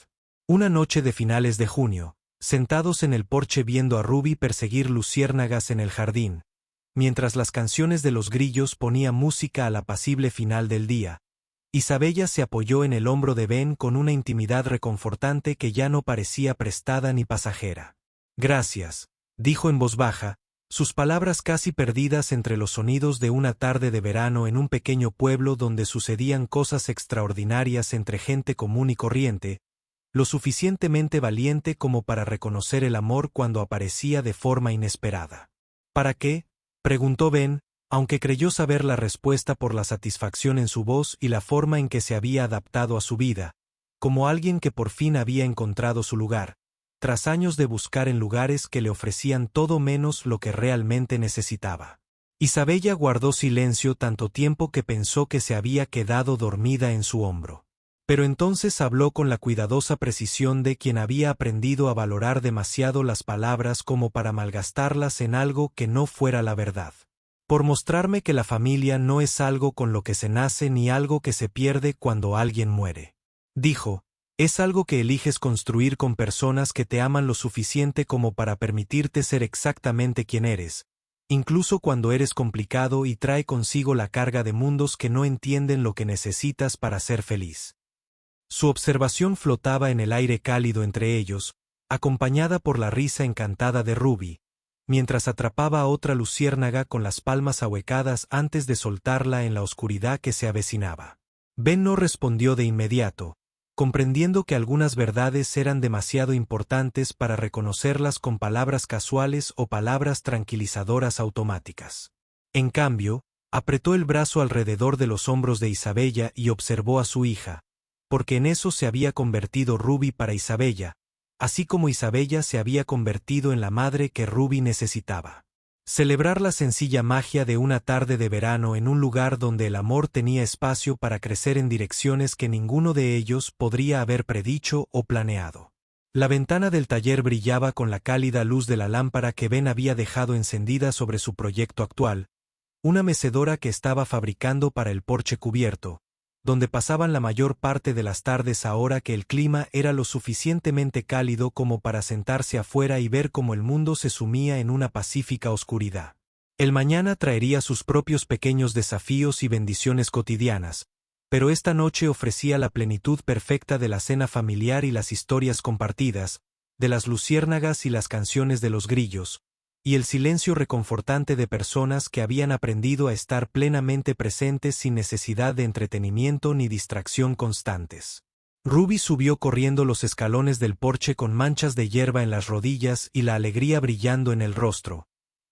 Una noche de finales de junio, sentados en el porche viendo a Ruby perseguir luciérnagas en el jardín, mientras las canciones de los grillos ponían música al apacible final del día, Isabella se apoyó en el hombro de Ben con una intimidad reconfortante que ya no parecía prestada ni pasajera. «Gracias», dijo en voz baja, sus palabras casi perdidas entre los sonidos de una tarde de verano en un pequeño pueblo donde sucedían cosas extraordinarias entre gente común y corriente, lo suficientemente valiente como para reconocer el amor cuando aparecía de forma inesperada. «¿Para qué?», preguntó Ben, aunque creyó saber la respuesta por la satisfacción en su voz y la forma en que se había adaptado a su vida, como alguien que por fin había encontrado su lugar, tras años de buscar en lugares que le ofrecían todo menos lo que realmente necesitaba. Isabella guardó silencio tanto tiempo que pensó que se había quedado dormida en su hombro. Pero entonces habló con la cuidadosa precisión de quien había aprendido a valorar demasiado las palabras como para malgastarlas en algo que no fuera la verdad. Por mostrarme que la familia no es algo con lo que se nace ni algo que se pierde cuando alguien muere. Dijo, es algo que eliges construir con personas que te aman lo suficiente como para permitirte ser exactamente quien eres, incluso cuando eres complicado y trae consigo la carga de mundos que no entienden lo que necesitas para ser feliz. Su observación flotaba en el aire cálido entre ellos, acompañada por la risa encantada de Ruby, mientras atrapaba a otra luciérnaga con las palmas ahuecadas antes de soltarla en la oscuridad que se avecinaba. Ben no respondió de inmediato, comprendiendo que algunas verdades eran demasiado importantes para reconocerlas con palabras casuales o palabras tranquilizadoras automáticas. En cambio, apretó el brazo alrededor de los hombros de Isabella y observó a su hija, porque en eso se había convertido Ruby para Isabella, así como Isabella se había convertido en la madre que Ruby necesitaba. Celebrar la sencilla magia de una tarde de verano en un lugar donde el amor tenía espacio para crecer en direcciones que ninguno de ellos podría haber predicho o planeado. La ventana del taller brillaba con la cálida luz de la lámpara que Ben había dejado encendida sobre su proyecto actual, una mecedora que estaba fabricando para el porche cubierto, donde pasaban la mayor parte de las tardes ahora que el clima era lo suficientemente cálido como para sentarse afuera y ver cómo el mundo se sumía en una pacífica oscuridad. El mañana traería sus propios pequeños desafíos y bendiciones cotidianas, pero esta noche ofrecía la plenitud perfecta de la cena familiar y las historias compartidas, de las luciérnagas y las canciones de los grillos, y el silencio reconfortante de personas que habían aprendido a estar plenamente presentes sin necesidad de entretenimiento ni distracción constantes. Ruby subió corriendo los escalones del porche con manchas de hierba en las rodillas y la alegría brillando en el rostro,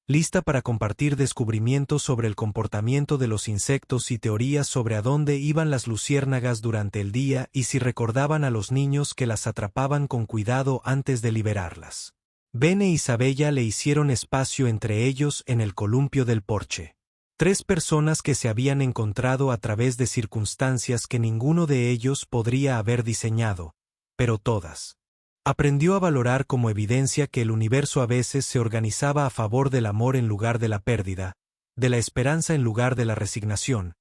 lista para compartir descubrimientos sobre el comportamiento de los insectos y teorías sobre a dónde iban las luciérnagas durante el día y si recordaban a los niños que las atrapaban con cuidado antes de liberarlas. Ben e Isabella le hicieron espacio entre ellos en el columpio del porche. 3 personas que se habían encontrado a través de circunstancias que ninguno de ellos podría haber diseñado, pero todas. Aprendió a valorar como evidencia que el universo a veces se organizaba a favor del amor en lugar de la pérdida, de la esperanza en lugar de la resignación,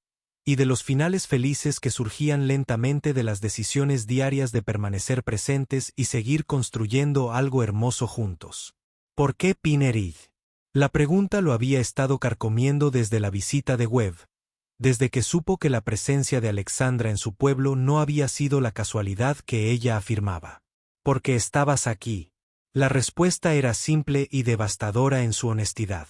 y de los finales felices que surgían lentamente de las decisiones diarias de permanecer presentes y seguir construyendo algo hermoso juntos. ¿Por qué Pinerid? La pregunta lo había estado carcomiendo desde la visita de Webb, desde que supo que la presencia de Alexandra en su pueblo no había sido la casualidad que ella afirmaba. «Porque estabas aquí». La respuesta era simple y devastadora en su honestidad.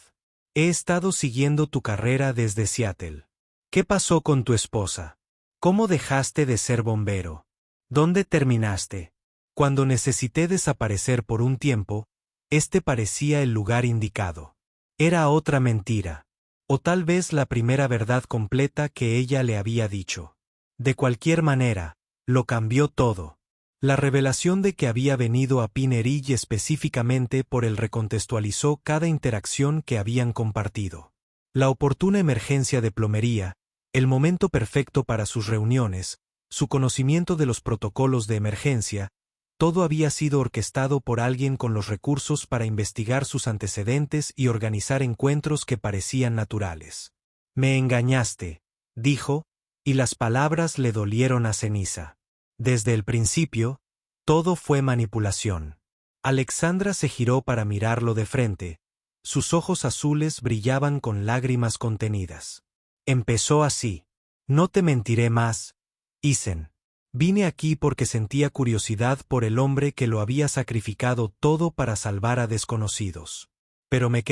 «He estado siguiendo tu carrera desde Seattle». ¿Qué pasó con tu esposa? ¿Cómo dejaste de ser bombero? ¿Dónde terminaste? Cuando necesité desaparecer por un tiempo, este parecía el lugar indicado. Era otra mentira, o tal vez la primera verdad completa que ella le había dicho. De cualquier manera, lo cambió todo. La revelación de que había venido a Pineridge específicamente por él recontextualizó cada interacción que habían compartido. La oportuna emergencia de plomería, el momento perfecto para sus reuniones, su conocimiento de los protocolos de emergencia, todo había sido orquestado por alguien con los recursos para investigar sus antecedentes y organizar encuentros que parecían naturales. «Me engañaste», dijo, y las palabras le dolieron a ceniza. Desde el principio, todo fue manipulación. Alexandra se giró para mirarlo de frente. Sus ojos azules brillaban con lágrimas contenidas. Empezó así. «No te mentiré más, Isen. Vine aquí porque sentía curiosidad por el hombre que lo había sacrificado todo para salvar a desconocidos. Pero me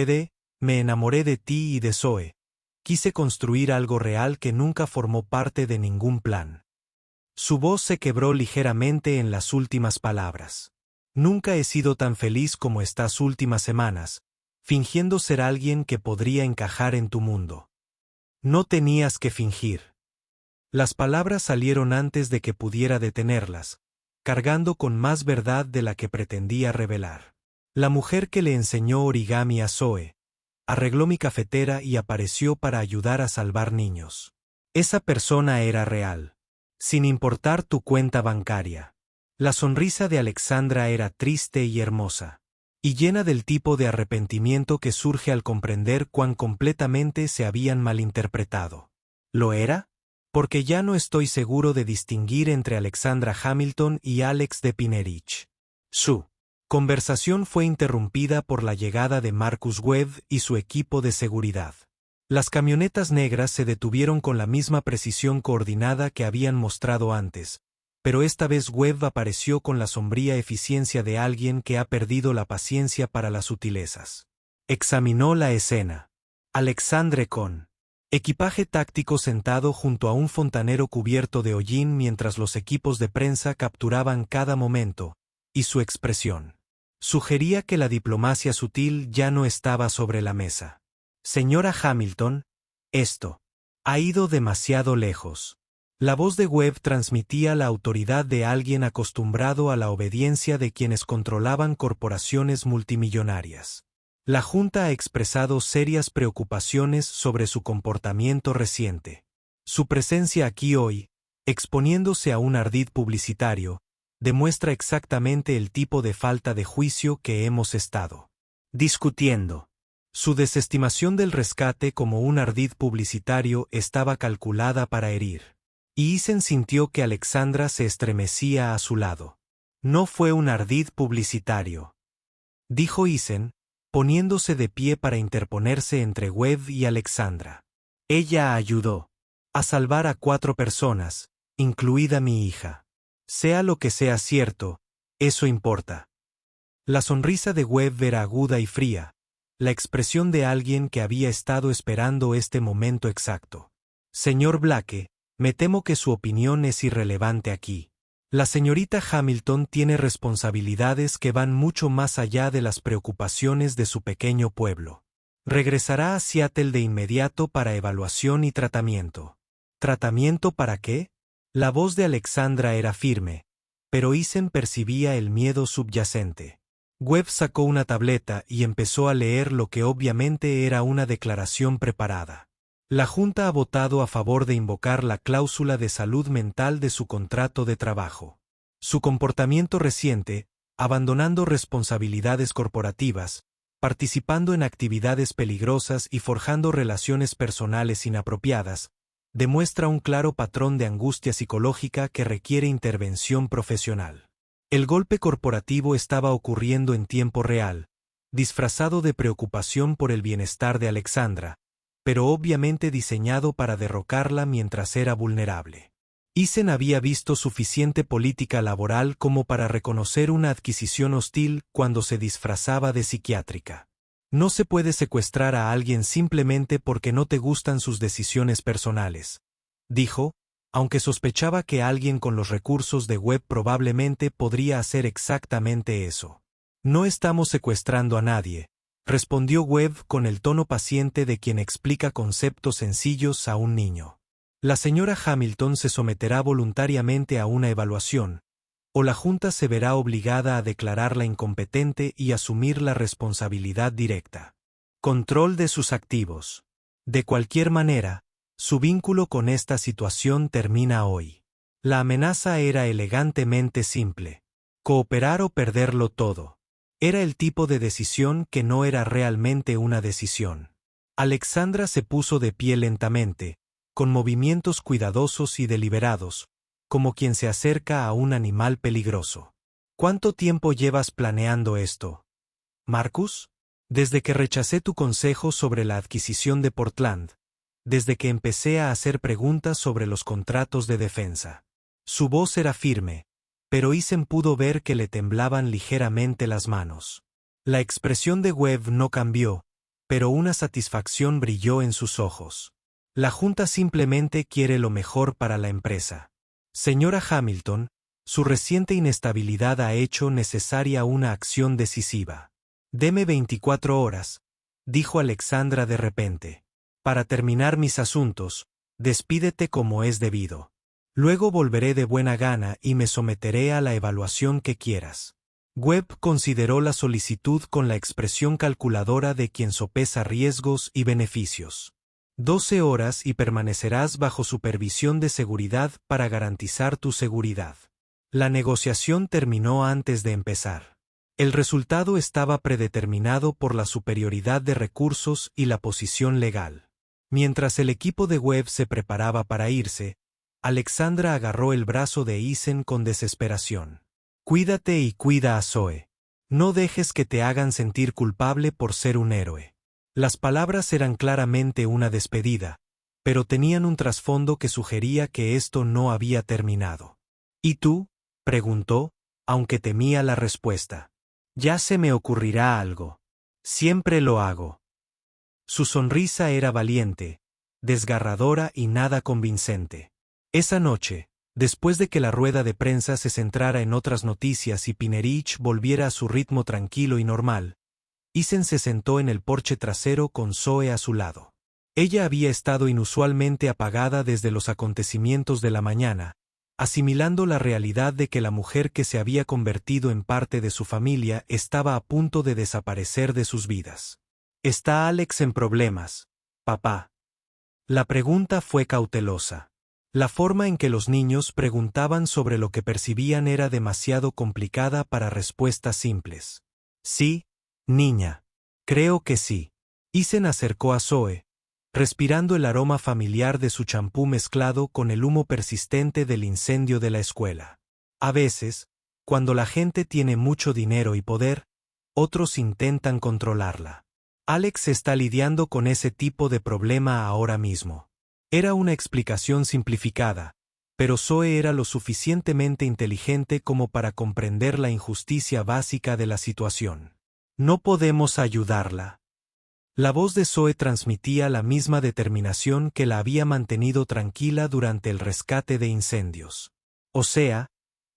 enamoré de ti y de Zoe. Quise construir algo real que nunca formó parte de ningún plan». Su voz se quebró ligeramente en las últimas palabras. «Nunca he sido tan feliz como estas últimas semanas, fingiendo ser alguien que podría encajar en tu mundo». «No tenías que fingir». Las palabras salieron antes de que pudiera detenerlas, cargando con más verdad de la que pretendía revelar. La mujer que le enseñó origami a Zoe, arregló mi cafetera y apareció para ayudar a salvar niños. Esa persona era real. Sin importar tu cuenta bancaria. La sonrisa de Alexandra era triste y hermosa. Y llena del tipo de arrepentimiento que surge al comprender cuán completamente se habían malinterpretado. ¿Lo era? Porque ya no estoy seguro de distinguir entre Alexandra Hamilton y Alex de Pinerich. Su conversación fue interrumpida por la llegada de Marcus Webb y su equipo de seguridad. Las camionetas negras se detuvieron con la misma precisión coordinada que habían mostrado antes, pero esta vez Webb apareció con la sombría eficiencia de alguien que ha perdido la paciencia para las sutilezas. Examinó la escena. Alexandre con equipaje táctico sentado junto a un fontanero cubierto de hollín mientras los equipos de prensa capturaban cada momento, y su expresión sugería que la diplomacia sutil ya no estaba sobre la mesa. Señora Hamilton, esto ha ido demasiado lejos. La voz de Webb transmitía la autoridad de alguien acostumbrado a la obediencia de quienes controlaban corporaciones multimillonarias. La Junta ha expresado serias preocupaciones sobre su comportamiento reciente. Su presencia aquí hoy, exponiéndose a un ardid publicitario, demuestra exactamente el tipo de falta de juicio que hemos estado discutiendo. Su desestimación del rescate como un ardid publicitario estaba calculada para herir. Y Isen sintió que Alexandra se estremecía a su lado. No fue un ardid publicitario, dijo Isen, poniéndose de pie para interponerse entre Webb y Alexandra. Ella ayudó a salvar a 4 personas, incluida mi hija. Sea lo que sea cierto, eso importa. La sonrisa de Webb era aguda y fría, la expresión de alguien que había estado esperando este momento exacto. Señor Blake, me temo que su opinión es irrelevante aquí. La señorita Hamilton tiene responsabilidades que van mucho más allá de las preocupaciones de su pequeño pueblo. Regresará a Seattle de inmediato para evaluación y tratamiento. ¿Tratamiento para qué? La voz de Alexandra era firme, pero Isen percibía el miedo subyacente. Webb sacó una tableta y empezó a leer lo que obviamente era una declaración preparada. La Junta ha votado a favor de invocar la cláusula de salud mental de su contrato de trabajo. Su comportamiento reciente, abandonando responsabilidades corporativas, participando en actividades peligrosas y forjando relaciones personales inapropiadas, demuestra un claro patrón de angustia psicológica que requiere intervención profesional. El golpe corporativo estaba ocurriendo en tiempo real, disfrazado de preocupación por el bienestar de Alexandra, pero obviamente diseñado para derrocarla mientras era vulnerable. Isen había visto suficiente política laboral como para reconocer una adquisición hostil cuando se disfrazaba de psiquiátrica. No se puede secuestrar a alguien simplemente porque no te gustan sus decisiones personales, dijo, aunque sospechaba que alguien con los recursos de Webb probablemente podría hacer exactamente eso. No estamos secuestrando a nadie, respondió Webb con el tono paciente de quien explica conceptos sencillos a un niño. La señora Hamilton se someterá voluntariamente a una evaluación, o la Junta se verá obligada a declararla incompetente y asumir la responsabilidad directa. Control de sus activos. De cualquier manera, su vínculo con esta situación termina hoy. La amenaza era elegantemente simple. Cooperar o perderlo todo. Era el tipo de decisión que no era realmente una decisión. Alexandra se puso de pie lentamente, con movimientos cuidadosos y deliberados, como quien se acerca a un animal peligroso. ¿Cuánto tiempo llevas planeando esto, Marcus? Desde que rechacé tu consejo sobre la adquisición de Portland, desde que empecé a hacer preguntas sobre los contratos de defensa. Su voz era firme, pero Isen pudo ver que le temblaban ligeramente las manos. La expresión de Webb no cambió, pero una satisfacción brilló en sus ojos. La Junta simplemente quiere lo mejor para la empresa. Señora Hamilton, su reciente inestabilidad ha hecho necesaria una acción decisiva. Deme 24 horas, dijo Alexandra de repente. Para terminar mis asuntos, despídete como es debido. Luego volveré de buena gana y me someteré a la evaluación que quieras. Webb consideró la solicitud con la expresión calculadora de quien sopesa riesgos y beneficios. 12 horas y permanecerás bajo supervisión de seguridad para garantizar tu seguridad. La negociación terminó antes de empezar. El resultado estaba predeterminado por la superioridad de recursos y la posición legal. Mientras el equipo de Webb se preparaba para irse, Alexandra agarró el brazo de Eason con desesperación. Cuídate y cuida a Zoe. No dejes que te hagan sentir culpable por ser un héroe. Las palabras eran claramente una despedida, pero tenían un trasfondo que sugería que esto no había terminado. ¿Y tú?, preguntó, aunque temía la respuesta. Ya se me ocurrirá algo. Siempre lo hago. Su sonrisa era valiente, desgarradora y nada convincente. Esa noche, después de que la rueda de prensa se centrara en otras noticias y Pinnerich volviera a su ritmo tranquilo y normal, Eason se sentó en el porche trasero con Zoe a su lado. Ella había estado inusualmente apagada desde los acontecimientos de la mañana, asimilando la realidad de que la mujer que se había convertido en parte de su familia estaba a punto de desaparecer de sus vidas. ¿Está Alex en problemas, papá? La pregunta fue cautelosa. La forma en que los niños preguntaban sobre lo que percibían era demasiado complicada para respuestas simples. Sí, niña. Creo que sí. Eason acercó a Zoe, respirando el aroma familiar de su champú mezclado con el humo persistente del incendio de la escuela. A veces, cuando la gente tiene mucho dinero y poder, otros intentan controlarla. Alex está lidiando con ese tipo de problema ahora mismo. Era una explicación simplificada, pero Zoe era lo suficientemente inteligente como para comprender la injusticia básica de la situación. No podemos ayudarla. La voz de Zoe transmitía la misma determinación que la había mantenido tranquila durante el rescate de incendios. O sea,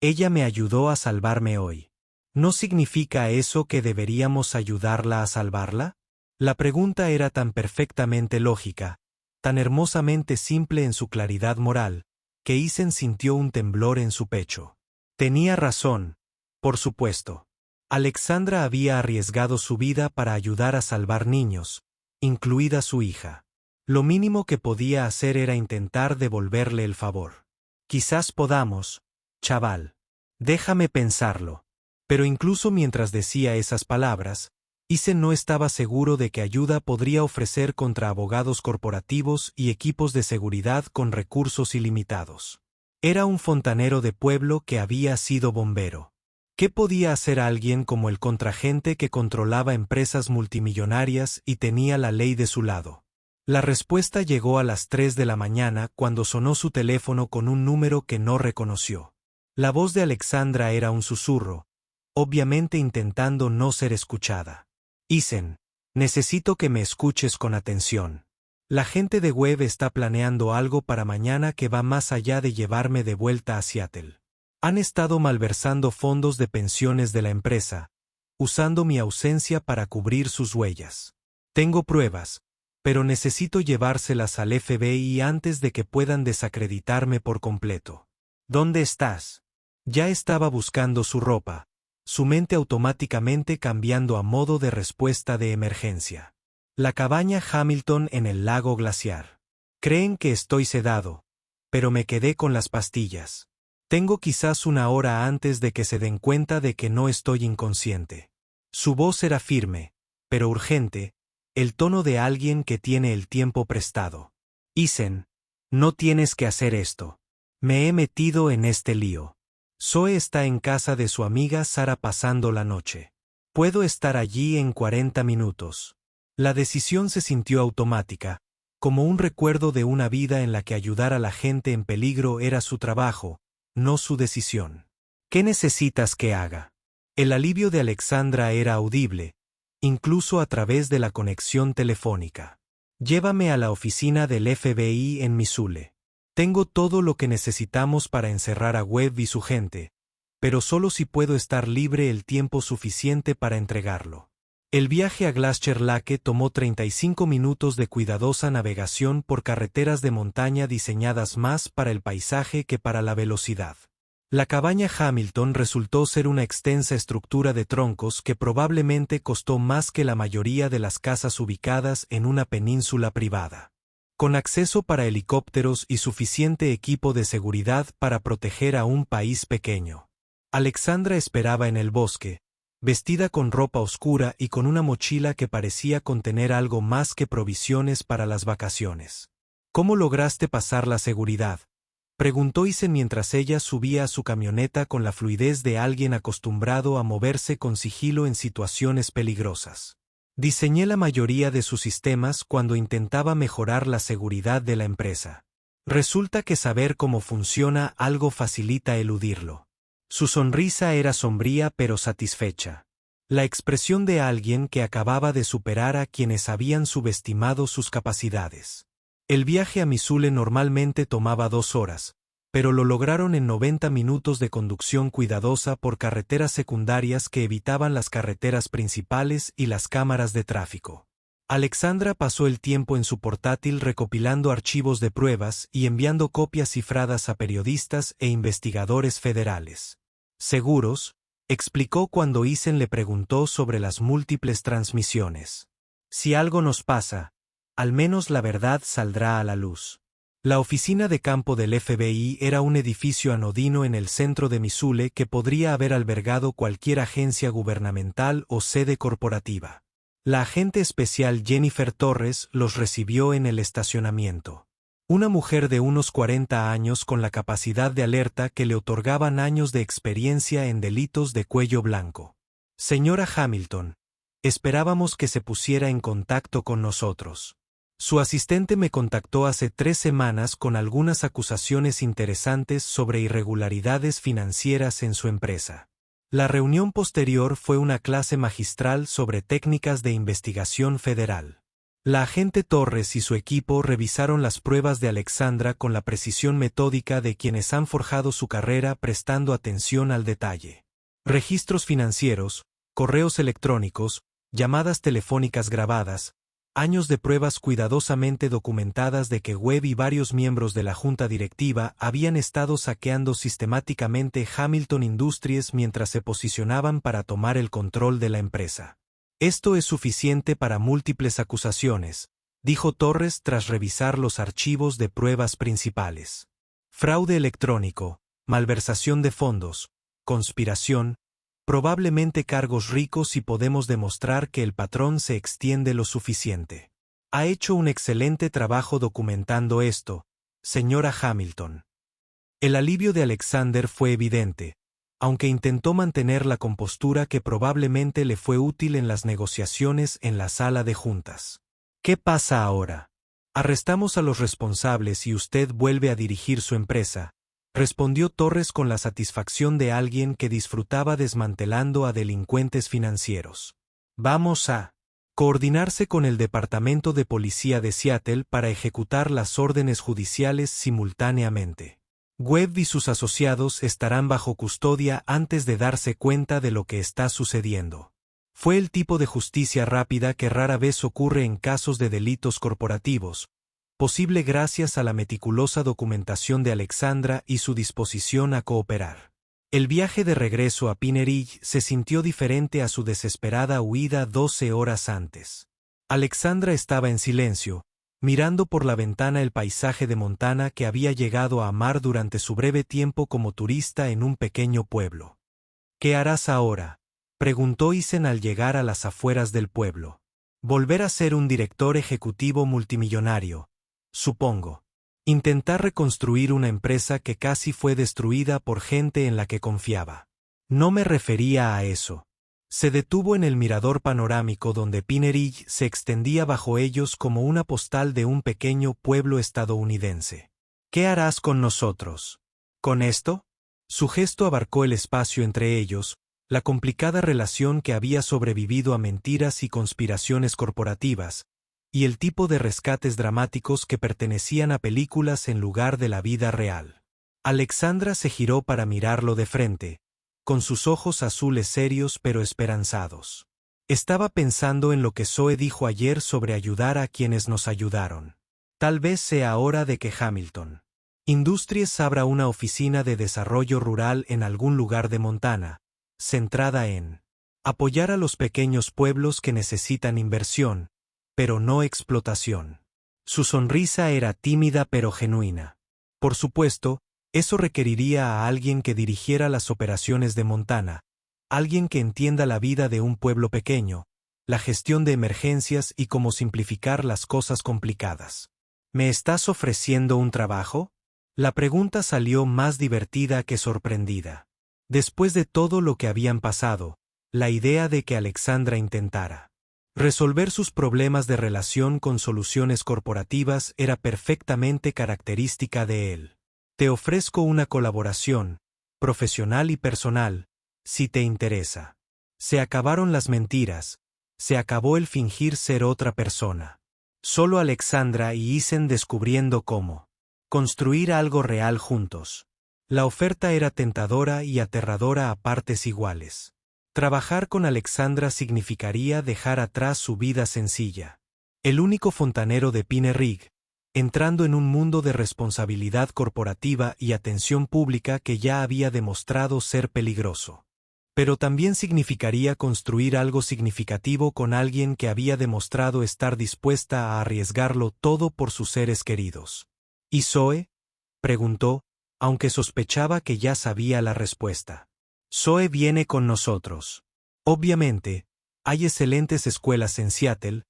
ella me ayudó a salvarme hoy. ¿No significa eso que deberíamos ayudarla a salvarla? La pregunta era tan perfectamente lógica, tan hermosamente simple en su claridad moral, que Eason sintió un temblor en su pecho. Tenía razón, por supuesto. Alexandra había arriesgado su vida para ayudar a salvar niños, incluida su hija. Lo mínimo que podía hacer era intentar devolverle el favor. Quizás podamos, chaval. Déjame pensarlo. Pero incluso mientras decía esas palabras, Eason no estaba seguro de que ayuda podría ofrecer contra abogados corporativos y equipos de seguridad con recursos ilimitados. Era un fontanero de pueblo que había sido bombero. ¿Qué podía hacer alguien como el contragente que controlaba empresas multimillonarias y tenía la ley de su lado? La respuesta llegó a las 3 de la mañana cuando sonó su teléfono con un número que no reconoció. La voz de Alexandra era un susurro, obviamente intentando no ser escuchada. Eason, necesito que me escuches con atención. La gente de Webb está planeando algo para mañana que va más allá de llevarme de vuelta a Seattle. Han estado malversando fondos de pensiones de la empresa, usando mi ausencia para cubrir sus huellas. Tengo pruebas, pero necesito llevárselas al FBI antes de que puedan desacreditarme por completo. ¿Dónde estás? Ya estaba buscando su ropa, su mente automáticamente cambiando a modo de respuesta de emergencia. La cabaña Hamilton en el lago glaciar. Creen que estoy sedado, pero me quedé con las pastillas. Tengo quizás una hora antes de que se den cuenta de que no estoy inconsciente. Su voz era firme, pero urgente, el tono de alguien que tiene el tiempo prestado. Eason, no tienes que hacer esto. Me he metido en este lío. Zoe está en casa de su amiga Sara pasando la noche. Puedo estar allí en 40 minutos. La decisión se sintió automática, como un recuerdo de una vida en la que ayudar a la gente en peligro era su trabajo, no su decisión. ¿Qué necesitas que haga? El alivio de Alexandra era audible, incluso a través de la conexión telefónica. Llévame a la oficina del FBI en Missoula. Tengo todo lo que necesitamos para encerrar a Webb y su gente, pero solo si puedo estar libre el tiempo suficiente para entregarlo. El viaje a Glacier Lake tomó 35 minutos de cuidadosa navegación por carreteras de montaña diseñadas más para el paisaje que para la velocidad. La cabaña Hamilton resultó ser una extensa estructura de troncos que probablemente costó más que la mayoría de las casas ubicadas en una península privada. Con acceso para helicópteros y suficiente equipo de seguridad para proteger a un país pequeño. Alexandra esperaba en el bosque, vestida con ropa oscura y con una mochila que parecía contener algo más que provisiones para las vacaciones. ¿Cómo lograste pasar la seguridad?, preguntó Isen mientras ella subía a su camioneta con la fluidez de alguien acostumbrado a moverse con sigilo en situaciones peligrosas. Diseñé la mayoría de sus sistemas cuando intentaba mejorar la seguridad de la empresa. Resulta que saber cómo funciona algo facilita eludirlo. Su sonrisa era sombría pero satisfecha. La expresión de alguien que acababa de superar a quienes habían subestimado sus capacidades. El viaje a Missoula normalmente tomaba 2 horas, pero lo lograron en 90 minutos de conducción cuidadosa por carreteras secundarias que evitaban las carreteras principales y las cámaras de tráfico. Alexandra pasó el tiempo en su portátil recopilando archivos de pruebas y enviando copias cifradas a periodistas e investigadores federales. ¿Seguros?, explicó cuando Isen le preguntó sobre las múltiples transmisiones. Si algo nos pasa, al menos la verdad saldrá a la luz. La oficina de campo del FBI era un edificio anodino en el centro de Missoula que podría haber albergado cualquier agencia gubernamental o sede corporativa. La agente especial Jennifer Torres los recibió en el estacionamiento. Una mujer de unos 40 años con la capacidad de alerta que le otorgaban años de experiencia en delitos de cuello blanco. Señora Hamilton, esperábamos que se pusiera en contacto con nosotros. Su asistente me contactó hace 3 semanas con algunas acusaciones interesantes sobre irregularidades financieras en su empresa. La reunión posterior fue una clase magistral sobre técnicas de investigación federal. La agente Torres y su equipo revisaron las pruebas de Alexandra con la precisión metódica de quienes han forjado su carrera prestando atención al detalle. Registros financieros, correos electrónicos, llamadas telefónicas grabadas, años de pruebas cuidadosamente documentadas de que Webb y varios miembros de la junta directiva habían estado saqueando sistemáticamente Hamilton Industries mientras se posicionaban para tomar el control de la empresa. Esto es suficiente para múltiples acusaciones, dijo Torres tras revisar los archivos de pruebas principales. Fraude electrónico, malversación de fondos, conspiración, probablemente cargos ricos si podemos demostrar que el patrón se extiende lo suficiente. Ha hecho un excelente trabajo documentando esto, señora Hamilton. El alivio de Alexander fue evidente, aunque intentó mantener la compostura que probablemente le fue útil en las negociaciones en la sala de juntas. ¿Qué pasa ahora? Arrestamos a los responsables y usted vuelve a dirigir su empresa, respondió Torres con la satisfacción de alguien que disfrutaba desmantelando a delincuentes financieros. Vamos a coordinarse con el Departamento de Policía de Seattle para ejecutar las órdenes judiciales simultáneamente. Webb y sus asociados estarán bajo custodia antes de darse cuenta de lo que está sucediendo. Fue el tipo de justicia rápida que rara vez ocurre en casos de delitos corporativos, posible gracias a la meticulosa documentación de Alexandra y su disposición a cooperar. El viaje de regreso a Pine Ridge se sintió diferente a su desesperada huida 12 horas antes. Alexandra estaba en silencio, mirando por la ventana el paisaje de Montana que había llegado a amar durante su breve tiempo como turista en un pequeño pueblo. ¿Qué harás ahora?, preguntó Isen al llegar a las afueras del pueblo. Volver a ser un director ejecutivo multimillonario, supongo. Intentar reconstruir una empresa que casi fue destruida por gente en la que confiaba. No me refería a eso. Se detuvo en el mirador panorámico donde Pine Ridge se extendía bajo ellos como una postal de un pequeño pueblo estadounidense. ¿Qué harás con nosotros? ¿Con esto? Su gesto abarcó el espacio entre ellos, la complicada relación que había sobrevivido a mentiras y conspiraciones corporativas, y el tipo de rescates dramáticos que pertenecían a películas en lugar de la vida real. Alexandra se giró para mirarlo de frente, con sus ojos azules serios pero esperanzados. Estaba pensando en lo que Zoe dijo ayer sobre ayudar a quienes nos ayudaron. Tal vez sea hora de que Hamilton Industries abra una oficina de desarrollo rural en algún lugar de Montana, centrada en apoyar a los pequeños pueblos que necesitan inversión, pero no explotación. Su sonrisa era tímida pero genuina. Por supuesto, eso requeriría a alguien que dirigiera las operaciones de Montana, alguien que entienda la vida de un pueblo pequeño, la gestión de emergencias y cómo simplificar las cosas complicadas. ¿Me estás ofreciendo un trabajo? La pregunta salió más divertida que sorprendida. Después de todo lo que habían pasado, la idea de que Alexandra intentara resolver sus problemas de relación con soluciones corporativas era perfectamente característica de él. Te ofrezco una colaboración, profesional y personal, si te interesa. Se acabaron las mentiras, se acabó el fingir ser otra persona. Solo Alexandra y Isen descubriendo cómo construir algo real juntos. La oferta era tentadora y aterradora a partes iguales. Trabajar con Alexandra significaría dejar atrás su vida sencilla. El único fontanero de Pine Ridge, entrando en un mundo de responsabilidad corporativa y atención pública que ya había demostrado ser peligroso. Pero también significaría construir algo significativo con alguien que había demostrado estar dispuesta a arriesgarlo todo por sus seres queridos. ¿Y Zoe? Preguntó, aunque sospechaba que ya sabía la respuesta. Zoe viene con nosotros. Obviamente, hay excelentes escuelas en Seattle,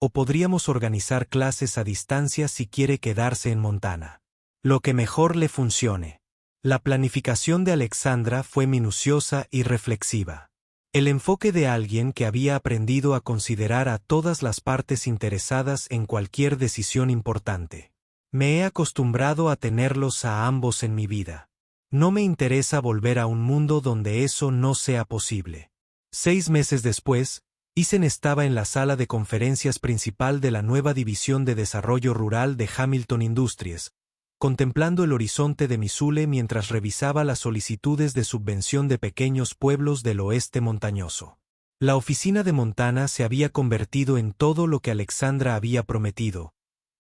o podríamos organizar clases a distancia si quiere quedarse en Montana. Lo que mejor le funcione. La planificación de Alexandra fue minuciosa y reflexiva. El enfoque de alguien que había aprendido a considerar a todas las partes interesadas en cualquier decisión importante. Me he acostumbrado a tenerlos a ambos en mi vida. No me interesa volver a un mundo donde eso no sea posible. 6 meses después, Isen estaba en la sala de conferencias principal de la nueva división de desarrollo rural de Hamilton Industries, contemplando el horizonte de Missoula mientras revisaba las solicitudes de subvención de pequeños pueblos del oeste montañoso. La oficina de Montana se había convertido en todo lo que Alexandra había prometido,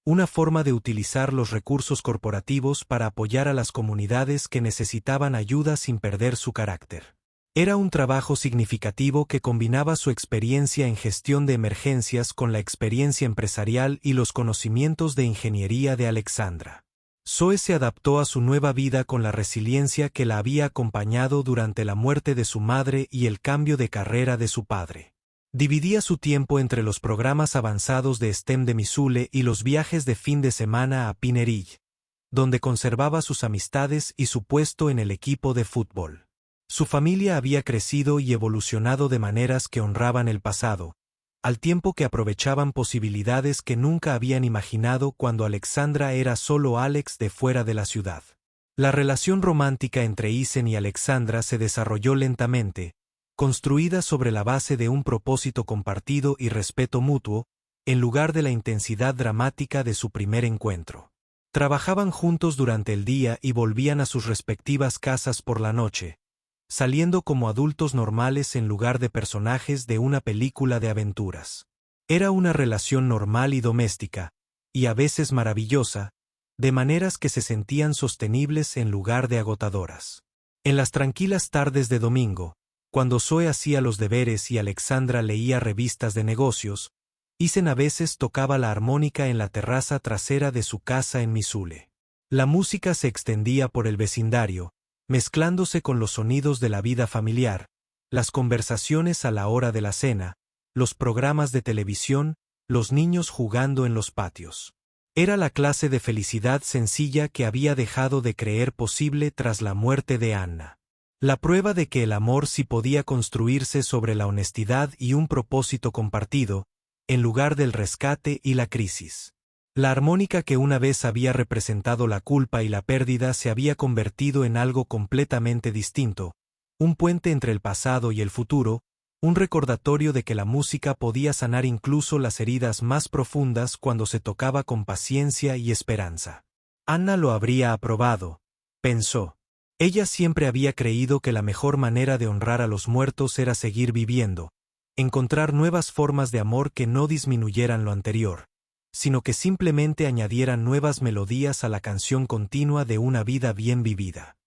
una forma de utilizar los recursos corporativos para apoyar a las comunidades que necesitaban ayuda sin perder su carácter. Era un trabajo significativo que combinaba su experiencia en gestión de emergencias con la experiencia empresarial y los conocimientos de ingeniería de Alexandra. Zoe se adaptó a su nueva vida con la resiliencia que la había acompañado durante la muerte de su madre y el cambio de carrera de su padre. Dividía su tiempo entre los programas avanzados de STEM de Missoula y los viajes de fin de semana a Pine Ridge, donde conservaba sus amistades y su puesto en el equipo de fútbol. Su familia había crecido y evolucionado de maneras que honraban el pasado, al tiempo que aprovechaban posibilidades que nunca habían imaginado cuando Alexandra era solo Alex de fuera de la ciudad. La relación romántica entre Isen y Alexandra se desarrolló lentamente, construida sobre la base de un propósito compartido y respeto mutuo, en lugar de la intensidad dramática de su primer encuentro. Trabajaban juntos durante el día y volvían a sus respectivas casas por la noche, saliendo como adultos normales en lugar de personajes de una película de aventuras. Era una relación normal y doméstica, y a veces maravillosa, de maneras que se sentían sostenibles en lugar de agotadoras. En las tranquilas tardes de domingo, cuando Zoe hacía los deberes y Alexandra leía revistas de negocios, Isen a veces tocaba la armónica en la terraza trasera de su casa en Missoula. La música se extendía por el vecindario, mezclándose con los sonidos de la vida familiar, las conversaciones a la hora de la cena, los programas de televisión, los niños jugando en los patios. Era la clase de felicidad sencilla que había dejado de creer posible tras la muerte de Anna. La prueba de que el amor sí podía construirse sobre la honestidad y un propósito compartido, en lugar del rescate y la crisis. La armónica que una vez había representado la culpa y la pérdida se había convertido en algo completamente distinto, un puente entre el pasado y el futuro, un recordatorio de que la música podía sanar incluso las heridas más profundas cuando se tocaba con paciencia y esperanza. Anna lo habría aprobado, pensó. Ella siempre había creído que la mejor manera de honrar a los muertos era seguir viviendo, encontrar nuevas formas de amor que no disminuyeran lo anterior, sino que simplemente añadieran nuevas melodías a la canción continua de una vida bien vivida.